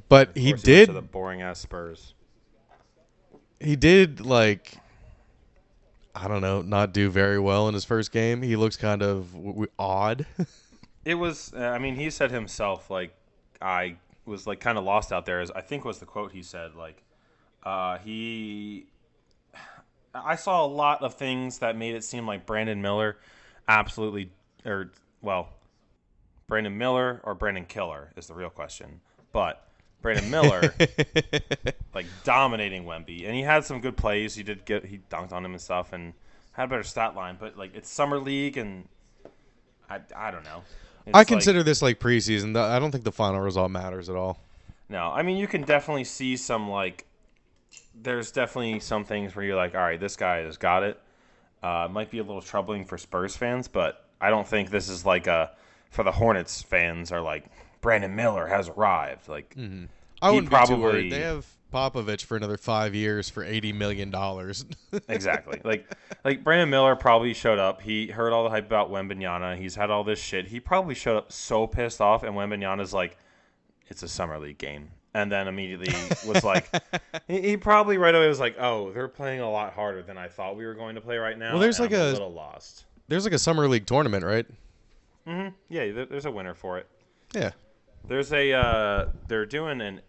But he did. To the boring ass Spurs. He did, like, I don't know, not do very well in his first game. He looks kind of odd. It was. He said himself, like, I was like kind of lost out there. As I think was the quote he said, like, I saw a lot of things that made it seem like Brandon Miller Brandon Miller or Brandon Killer is the real question. But Brandon Miller, like, dominating Wemby. And he had some good plays. He dunked on him and stuff and had a better stat line. But, like, it's Summer League and I don't know. I consider this like preseason. I don't think the final result matters at all. No, I mean, you can definitely see some, like, there's definitely some things where you're like, all right, this guy has got it. Might be a little troubling for Spurs fans, but I don't think this is like for the Hornets fans are like, Brandon Miller has arrived. Like, I wouldn't be too worried. They have Popovich for another 5 years for $80 million. Exactly. Like Brandon Miller probably showed up. He heard all the hype about Wembanyama. He's had all this shit. He probably showed up so pissed off, and Wembanyama's like, it's a summer league game. And then immediately was like, he probably right away was like, oh, they're playing a lot harder than I thought we were going to play right now. Well, there's like a little lost. There's like a summer league tournament, right? Mm-hmm. Yeah, there's a winner for it. Yeah. There's they're doing an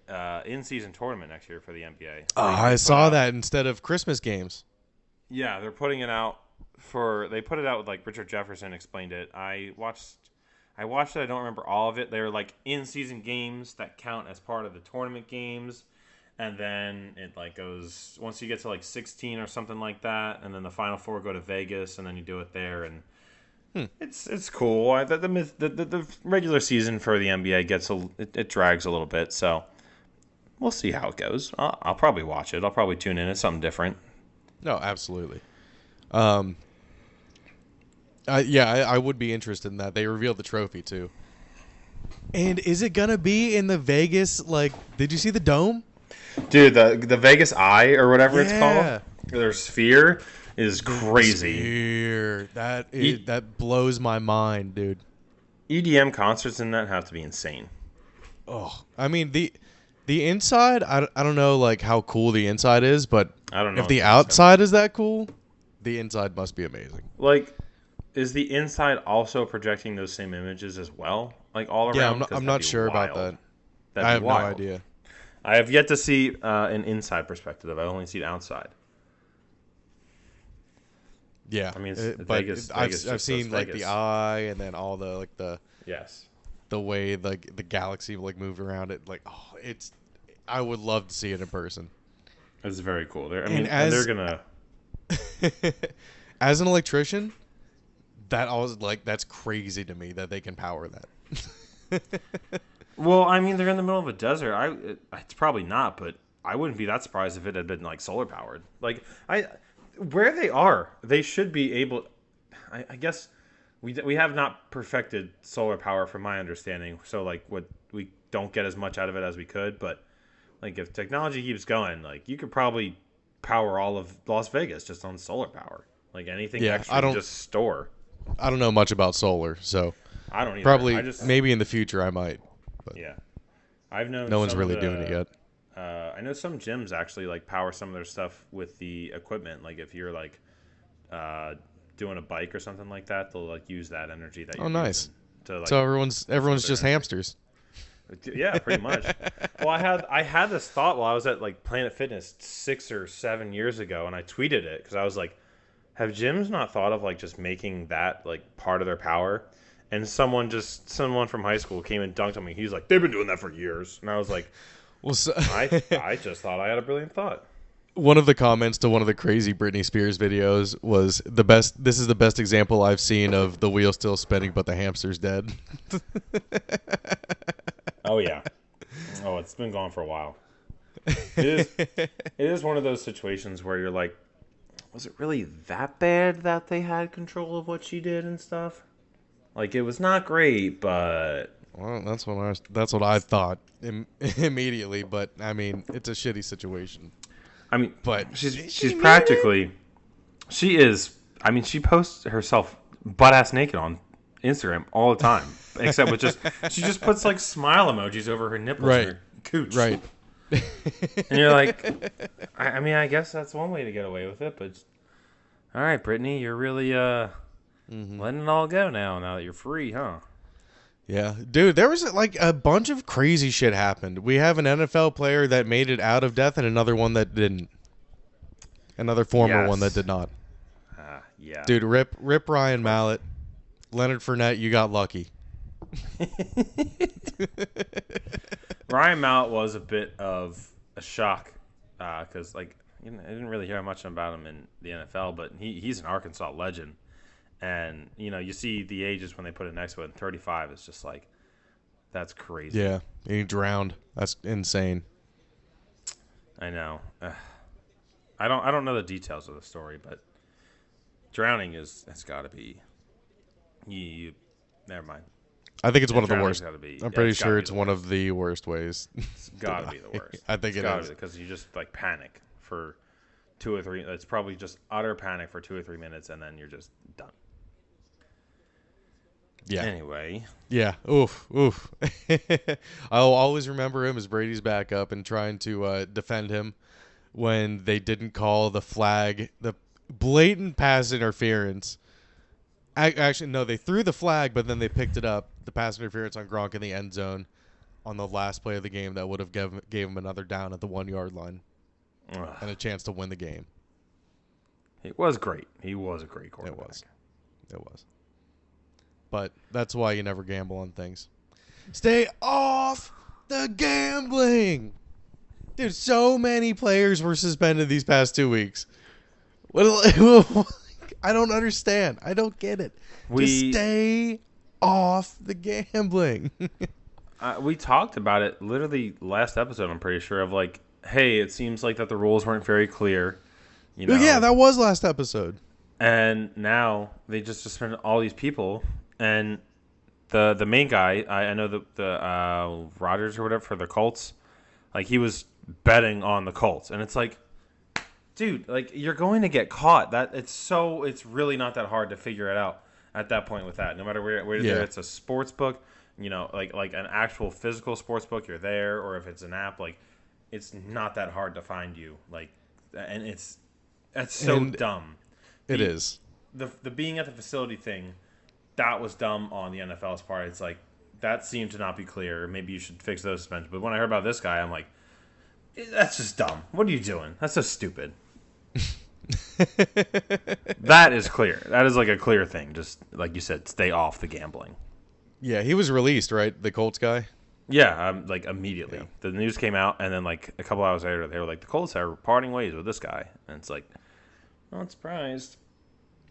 in-season tournament next year for the NBA. Oh, I saw that instead of Christmas games. Yeah, they're putting it out they put it out with, like, Richard Jefferson explained it. I watched it. I don't remember all of it. They're like in-season games that count as part of the tournament games. And then it, like, goes once you get to, like, 16 or something like that, and then the Final Four go to Vegas, and then you do it there, and it's cool. The regular season for the NBA it drags a little bit, so we'll see how it goes. I'll probably watch it. I'll probably tune in. It's something different. No, absolutely. I would be interested in that. They revealed the trophy too. And is it gonna be in the Vegas? Like, did you see the dome? Dude, the Vegas Eye or whatever it's called, their sphere is crazy. Sphere. That blows my mind, dude. EDM concerts in that have to be insane. Oh, I mean the inside. I don't know, like, how cool the inside is, but I don't know if the outside is that cool, the inside must be amazing. Like, is the inside also projecting those same images as well? Like, all around? Yeah, I'm not sure about that. I have no idea. I have yet to see an inside perspective. I've only seen outside. Yeah, I mean, Vegas, I've seen like the eye, and then all the like the yes, the way like the galaxy like move around it. Like, oh, I would love to see it in person. It's very cool. They're gonna. As an electrician, that's crazy to me that they can power that. Well, I mean, they're in the middle of a desert. It's probably not, but I wouldn't be that surprised if it had been, like, solar powered. Like, where they are, they should be able. I guess we have not perfected solar power, from my understanding. So, like, we don't get as much out of it as we could. But like if technology keeps going, like you could probably power all of Las Vegas just on solar power. Like anything extra you just store. I don't know much about solar, so I don't either. probably maybe in the future I might. But yeah, I've known no one's really doing it yet. I know some gyms actually like power some of their stuff with the equipment. Like if you're like doing a bike or something like that, they'll like use that energy that you're nice. To, like, so everyone's just hamsters. Yeah, pretty much. Well, I had this thought while I was at like Planet Fitness 6 or 7 years ago, and I tweeted it because I was like, have gyms not thought of like just making that like part of their power? And someone from high school came and dunked on me. He's like, they've been doing that for years, and I was like, well, I just thought I had a brilliant thought. One of the comments to one of the crazy Britney Spears videos was this is the best example I've seen of the wheel still spinning, but the hamster's dead. Oh yeah. Oh, it's been gone for a while. It is one of those situations where you're like, was it really that bad that they had control of what she did and stuff? Like it was not great, but well, that's what I thought immediately. But I mean, it's a shitty situation. I mean, but she's practically, she is. I mean, she posts herself butt ass naked on Instagram all the time, except with she just puts like smile emojis over her nipples, and her cooch, right? And you're like, I mean, I guess that's one way to get away with it, but all right, Brittany, you're really letting it all go now that you're free, huh? Yeah, dude, there was like a bunch of crazy shit happened. We have an NFL player that made it out of death and another one that didn't. Another former one that did not. Yeah. Dude, rip Ryan Mallett. Leonard Fournette, you got lucky. Ryan Mallett was a bit of a shock because like I didn't really hear much about him in the NFL, but he's an Arkansas legend. And, you see the ages when they put it next to it, and 35 is just like, that's crazy. Yeah, he drowned. That's insane. I know. I don't know the details of the story, but drowning has got to be, never mind. I think it's one of the worst. I'm pretty sure it's one worst. of the worst ways. It's got to be the worst. I think it is. Because you just like panic for 2 or 3. It's probably just utter panic for 2 or 3 minutes, and then you're just done. Yeah. Anyway. Yeah. Oof. I'll always remember him as Brady's backup and trying to defend him when they didn't call the flag, the blatant pass interference. Actually, no, they threw the flag, but then they picked it up. The pass interference on Gronk in the end zone on the last play of the game that would have gave him another down at the 1 yard line and a chance to win the game. It was great. He was a great quarterback. It was. But that's why you never gamble on things. Stay off the gambling. Dude, so many players were suspended these past 2 weeks. I don't understand. I don't get it. Just stay off the gambling. We talked about it literally last episode, I'm pretty sure, of like, hey, it seems like that the rules weren't very clear. Yeah, that was last episode. And now they just suspended all these people. And the main guy, I know the Rodgers or whatever for the Colts, like he was betting on the Colts, and it's like, dude, like you're going to get caught. It's really not that hard to figure it out at that point with that. No matter where it's a sports book, like an actual physical sports book, you're there, or if it's an app, like it's not that hard to find you. Like, and that's so dumb. It is the being at the facility thing. That was dumb on the NFL's part. It's like, that seemed to not be clear. Maybe you should fix those suspensions. But when I heard about this guy, I'm like, that's just dumb. What are you doing? That's so stupid. That is clear. That is like a clear thing. Just like you said, stay off the gambling. Yeah, he was released, right? The Colts guy? Yeah, like immediately. Yeah. The news came out, and then like a couple hours later, they were like, the Colts are parting ways with this guy. And it's like, not surprised.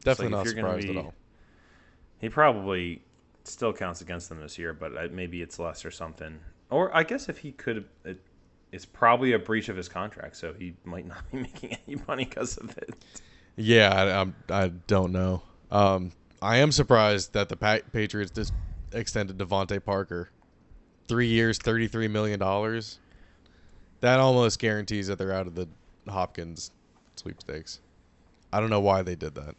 Definitely not surprised at all. He probably still counts against them this year, but maybe it's less or something. Or I guess if he could, it's probably a breach of his contract, so he might not be making any money because of it. Yeah, I don't know. I am surprised that the Patriots just extended Devontae Parker 3 years, $33 million. That almost guarantees that they're out of the Hopkins sweepstakes. I don't know why they did that.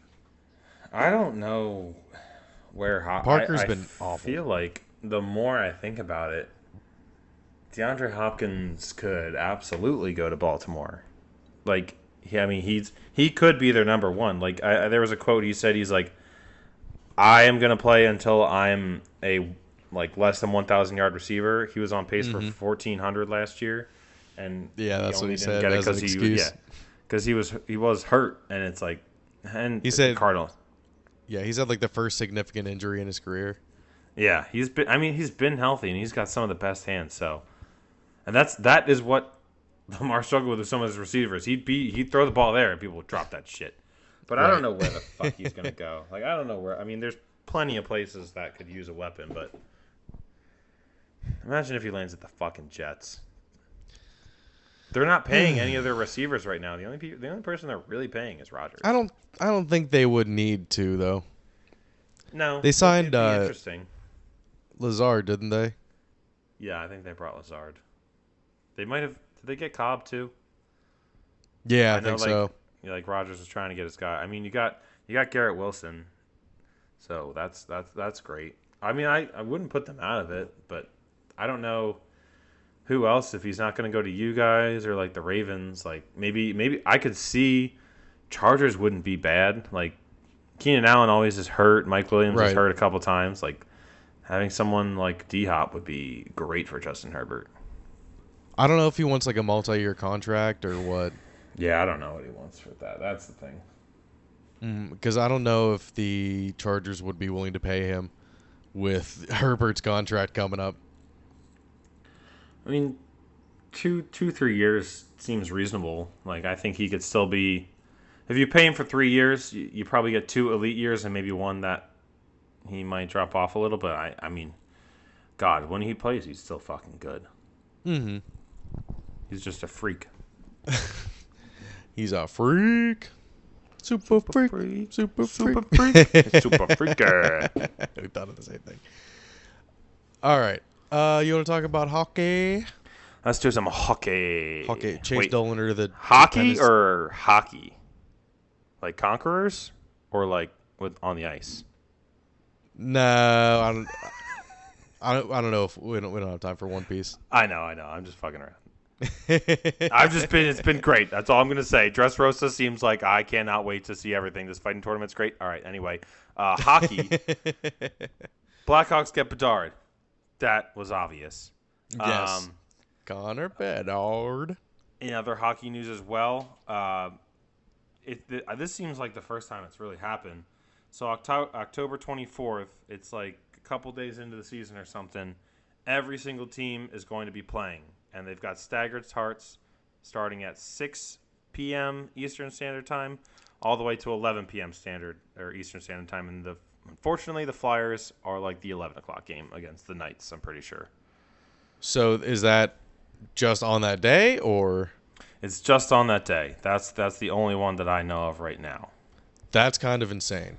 I don't know where Parker's I been awful. feel like the more I think about it, DeAndre Hopkins could absolutely go to Baltimore. Like, he could be their number one. Like, there was a quote he said. He's like, I am gonna play until I'm a less than 1,000 yard receiver. He was on pace for 1,400 last year, and Yeah, that's what he said. Get it As an excuse. because he was hurt, and it's like, and He said Cardinals. Yeah, he's had like the first significant injury in his career. Yeah, he's been healthy, and he's got some of the best hands. So, and that is what Lamar struggled with some of his receivers. He'd throw the ball there, and people would drop that shit. But I don't know where the fuck he's gonna go. Like, I don't know where. I mean, there's plenty of places that could use a weapon, but imagine if he lands at the fucking Jets. They're not paying any of their receivers right now. The only person they're really paying is Rodgers. I don't think they would need to though. No, They signed it'd be interesting. Lazard, didn't they? Yeah, I think they brought Lazard. They might have. Did they get Cobb too? Yeah, I think so. Like Rodgers was trying to get his guy. I mean, you got Garrett Wilson, so that's great. I mean, I wouldn't put them out of it, but I don't know who else if he's not going to go to you guys or like the Ravens. Like maybe I could see Chargers wouldn't be bad. Like Keenan Allen always is hurt. Mike Williams is hurt a couple times. Like having someone like D-Hop would be great for Justin Herbert. I don't know if he wants like a multi-year contract or what. Yeah, I don't know what he wants for that. That's the thing. Because I don't know if the Chargers would be willing to pay him with Herbert's contract coming up. I mean, 3 years seems reasonable. Like, I think he could still be. If you pay him for 3 years, you probably get 2 elite years and maybe one that he might drop off a little. But I mean, God, when he plays, he's still fucking good. Mm-hmm. He's just a freak. He's a freak. Super freak. Super freak. Super freaker. We thought of the same thing. All right. You want to talk about hockey? Let's do some hockey. Hockey. Chase Dolan to the hockey or hockey? Like Conquerors or like on the ice? No, I don't know if we don't have time for One Piece. I know. I'm just fucking around. It's been great. That's all I'm gonna say. Dressrosa seems like I cannot wait to see everything. This fighting tournament's great. All right. Anyway, hockey. Blackhawks get Bedard. That was obvious. Yes. Connor Bedard. In other hockey news as well, this seems like the first time it's really happened. So October 24th, it's like a couple days into the season or something. Every single team is going to be playing, and they've got staggered starts starting at 6 p.m. Eastern Standard Time, all the way to 11 p.m. Eastern Standard Time. And unfortunately, the Flyers are like the 11 o'clock game against the Knights. I'm pretty sure. So is that just on that day, or? It's just on that day. That's the only one that I know of right now. That's kind of insane.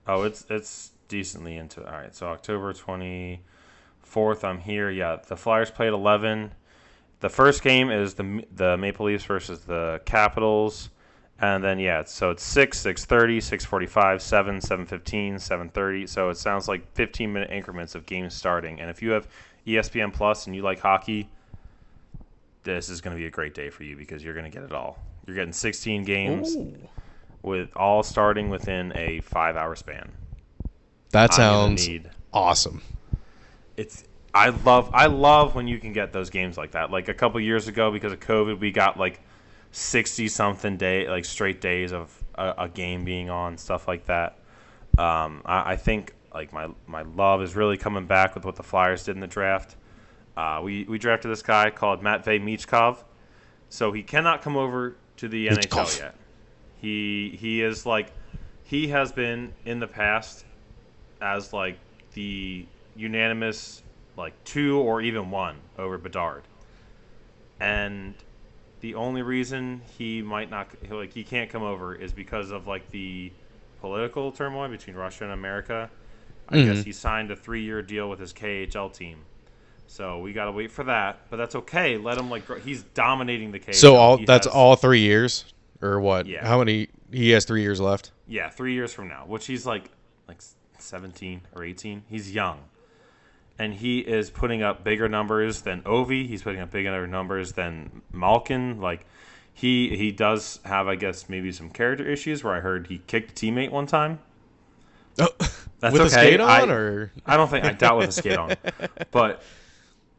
Oh, it's decently into it. All right, so October 24th, I'm here. Yeah, the Flyers played 11. The first game is the Maple Leafs versus the Capitals. And then, so it's 6, 6:30, 6:45, 7, 7:15, 7:30. So it sounds like 15-minute increments of games starting. And if you have ESPN Plus and you like hockey, this is going to be a great day for you because you're going to get it all. You're getting 16 games with all starting within a 5-hour span. That sounds awesome. I love when you can get those games like that. Like a couple years ago, because of COVID, we got like 60-something straight days of a game being on, stuff like that. I think like my love is really coming back with what the Flyers did in the draft. We drafted this guy called Matvei Michkov, so he cannot come over to the NHL yet. He has been in the past as like the unanimous 2 or even 1 over Bedard, and the only reason he might not he can't come over is because of like the political turmoil between Russia and America. I guess he signed a 3-year deal with his KHL team. So we got to wait for that. But that's okay. Let him, like, grow. He's dominating the cage. So that's all 3 years? Or what? Yeah. How many? He has 3 years left? Yeah, 3 years from now, which he's like 17 or 18. He's young. And he is putting up bigger numbers than Ovi. He's putting up bigger numbers than Malkin. Like, he does have, I guess, maybe some character issues where I heard he kicked a teammate one time. Oh, That's with okay. a skate on, or I don't think I doubt with a skate on, but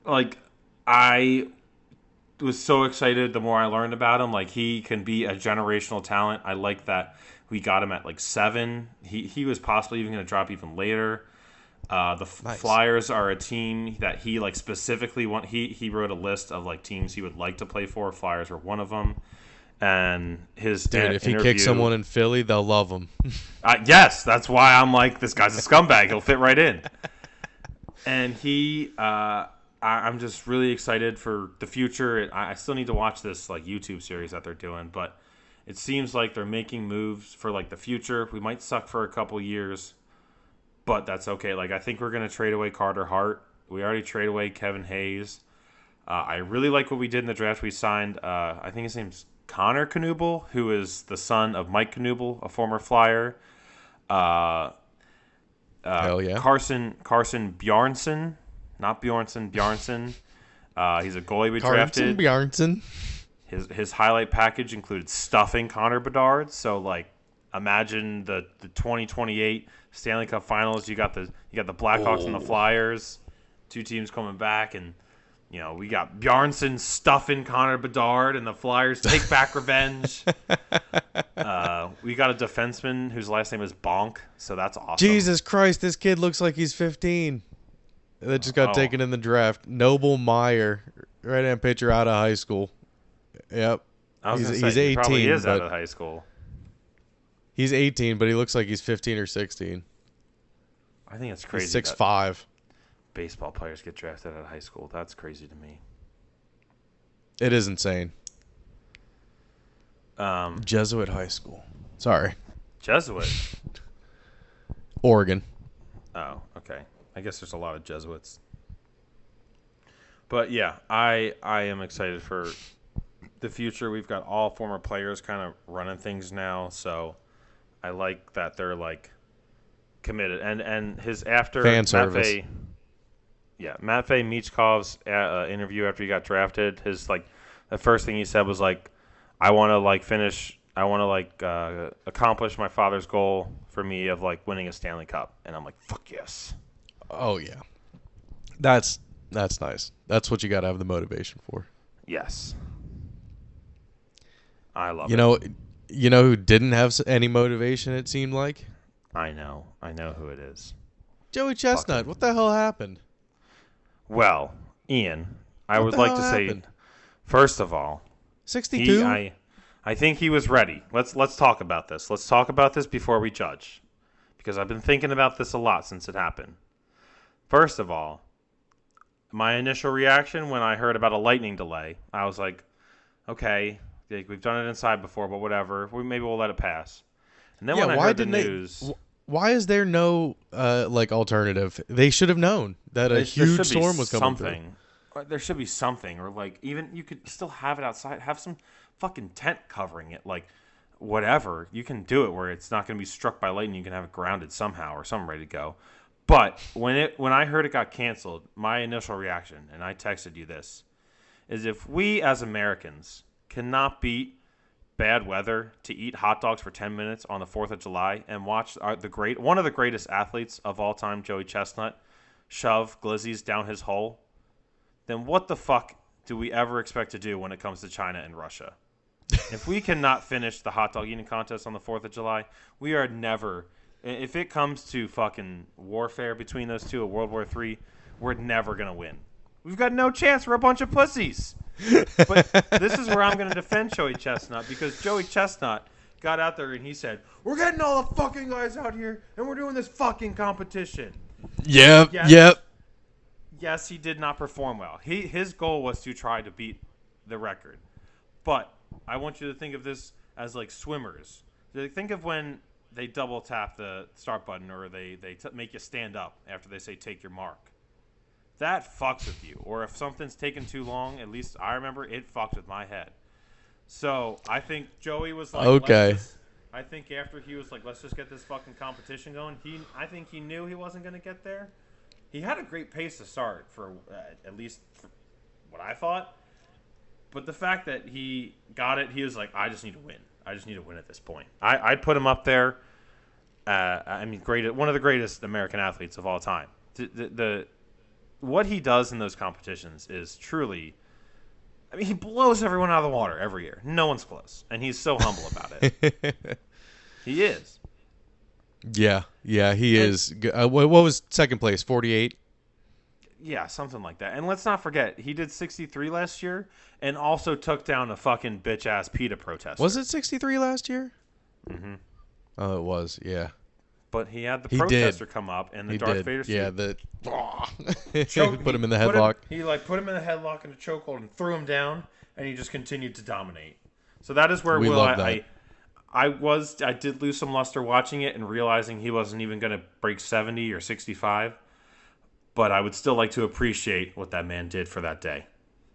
like I was so excited the more I learned about him. Like, he can be a generational talent. I like that we got him at like 7. He was possibly even going to drop even later. The Nice. Flyers are a team that he like specifically want. He wrote a list of like teams he would like to play for. Flyers were one of them. And his dude, if he interview, kicks someone in Philly, they'll love him. yes, that's why I'm like, this guy's a scumbag. He'll fit right in. And I'm just really excited for the future. I still need to watch this like YouTube series that they're doing, but it seems like they're making moves for like the future. We might suck for a couple years, but that's okay. Like, I think we're gonna trade away Carter Hart. We already traded away Kevin Hayes. I really like what we did in the draft. We signed, I think his name's Connor Knuble, who is the son of Mike Knuble, a former Flyer. Hell yeah. Carson Bjarnson, not Bjornsson, Bjarnson. He's a goalie we drafted. Bjarnson. His highlight package included stuffing Connor Bedard. So, like, imagine the 2028 Stanley Cup Finals. You got the Blackhawks and the Flyers, 2 teams coming back, and you know, we got Bjarnson stuffing Connor Bedard, and the Flyers take back revenge. We got a defenseman whose last name is Bonk, so that's awesome. Jesus Christ, this kid looks like he's 15. That just got taken in the draft. Noble Meyer, right-hand pitcher out of high school. Yep. I was he's gonna say, 18. he probably is out but of high school. He's 18, but he looks like he's 15 or 16. I think it's crazy. He's 6'5". Baseball players get drafted out of high school. That's crazy to me. It is insane. Jesuit High School. Sorry. Jesuit. Oregon. Oh, okay. I guess there's a lot of Jesuits. But yeah, I am excited for the future. We've got all former players kind of running things now, so I like that they're like committed. And his after fan service. Matvei Michkov's interview after he got drafted, his like the first thing he said was like, I want to accomplish my father's goal for me of like winning a Stanley Cup. And I'm like, fuck yes. Oh yeah. That's nice. That's what you got to have the motivation for. Yes. I love it. You know who didn't have any motivation, it seemed like? I know who it is. Joey Chestnut. What the hell happened? Well, Ian, I would like to say, first of all, 62. I think he was ready. Let's talk about this. Let's talk about this before we judge, because I've been thinking about this a lot since it happened. First of all, my initial reaction when I heard about a lightning delay, I was like, okay, we've done it inside before, but whatever. Maybe we'll let it pass. And then when I heard the news... Why is there no alternative? They should have known that a huge storm was coming through. There should be something, or like even you could still have it outside. Have some fucking tent covering it, like whatever. You can do it where it's not going to be struck by lightning. You can have it grounded somehow or something ready to go. But when I heard it got canceled, my initial reaction, and I texted you this, is if we as Americans cannot beat bad weather to eat hot dogs for 10 minutes on the 4th of July and watch one of the greatest athletes of all time, Joey Chestnut, shove glizzies down his hole, then what the fuck do we ever expect to do when it comes to China and Russia? If we cannot finish the hot dog eating contest on the 4th of July, we are never... If it comes to fucking warfare between those two, a World War III, we're never going to win. We've got no chance. We're a bunch of pussies. But this is where I'm going to defend Joey Chestnut, because Joey Chestnut got out there and he said, we're getting all the fucking guys out here and we're doing this fucking competition. Yep. Yes, he did not perform well. His goal was to try to beat the record. But I want you to think of this as like swimmers. Think of when they double tap the start button, or they make you stand up after they say take your mark. that fucks with you. Or if something's taken too long, at least I remember it fucked with my head. So I think Joey was like, Okay. I think after he was like, let's just get this fucking competition going. I think he knew he wasn't going to get there. He had a great pace to start for at least for what I thought. But the fact that he got it, he was like, I just need to win. I just need to win at this point. I'd put him up there. I mean, one of the greatest American athletes of all time. What he does in those competitions is truly. I mean, he blows everyone out of the water every year. No one's close, and he's so humble about it. He is. Yeah, he is. What was second place? 48. Yeah, something like that. And let's not forget, he did 63 last year, and also took down a fucking bitch ass PETA protester. Was it 63 last year? Mm-hmm. Oh, it was. Yeah. But he had the protester come up and the Darth Vader suit. Yeah, put him in the headlock. He put him in the headlock in a chokehold and threw him down, and he just continued to dominate. So that is where I did lose some luster watching it and realizing he wasn't even going to break 70 or 65. But I would still like to appreciate what that man did for that day,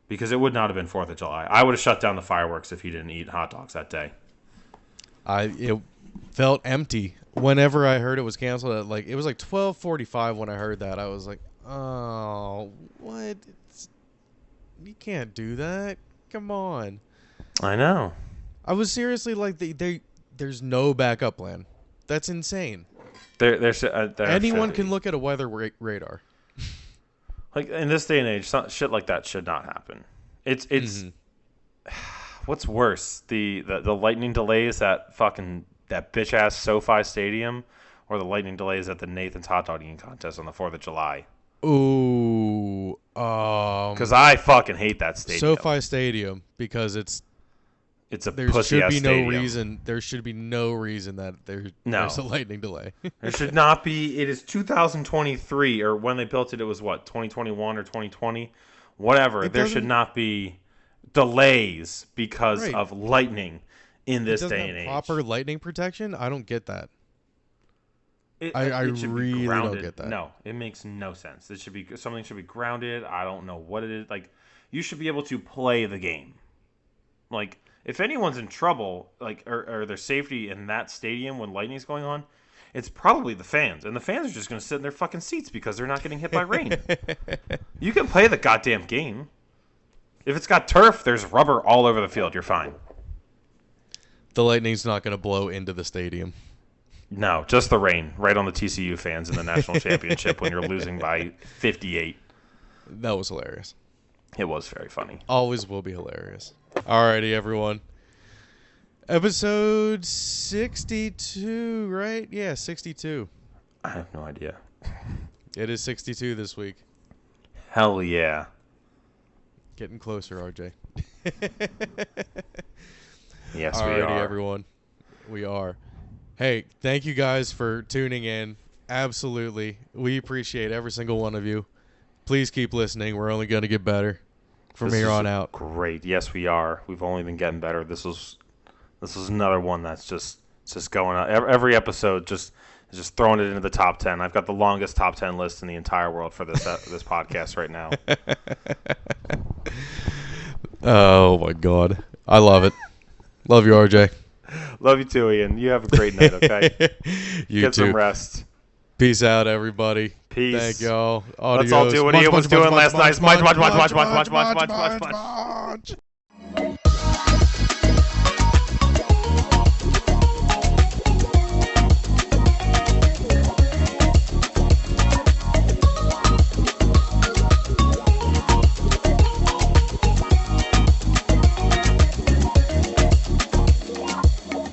because it would not have been 4th of July. I would have shut down the fireworks if he didn't eat hot dogs that day. It felt empty. Whenever I heard it was canceled, it was like 12:45 when I heard that. I was like, "Oh, what? You can't do that. Come on." I know. I was seriously like, there's no backup plan. That's insane. Anyone can look at a weather radar. Like in this day and age, shit like that should not happen. It's what's worse, the lightning delays at fucking that bitch ass SoFi Stadium, or the lightning delays at the Nathan's hot dog eating contest on the 4th of July. Ooh, because I fucking hate that stadium. SoFi Stadium, because it's a pussy ass stadium. There should be no reason that there's a lightning delay. There should not be. It is 2023, or when they built it, it was what, 2021 or 2020, whatever. There should not be delays because of lightning in this day and age. Proper lightning protection? I don't get that. I really don't get that. No, it makes no sense. Something should be grounded. I don't know what it is. Like, you should be able to play the game. Like, if anyone's in trouble, or their safety in that stadium when lightning's going on, it's probably the fans. And the fans are just going to sit in their fucking seats because they're not getting hit by rain. You can play the goddamn game. If it's got turf, there's rubber all over the field. You're fine. The lightning's not going to blow into the stadium. No, just the rain right on the TCU fans in the national championship when you're losing by 58. That was hilarious. It was very funny. Always will be hilarious. Alrighty, everyone. Episode 62, right? Yeah, 62. I have no idea. It is 62 this week. Hell yeah. Getting closer, RJ. Yes, we are. Alrighty, everyone. We are. Hey, thank you guys for tuning in. Absolutely. We appreciate every single one of you. Please keep listening. We're only going to get better from here on out. Great. Yes, we are. We've only been getting better. This was another one that's just going on. Every episode just throwing it into the top 10. I've got the longest top 10 list in the entire world for this this podcast right now. Oh my God. I love it. Love you, RJ. Love you too, Ian. You have a great night, okay? Get some rest. Peace out, everybody. Peace. Thank y'all. Let's all do what Ian was doing last night. Munch.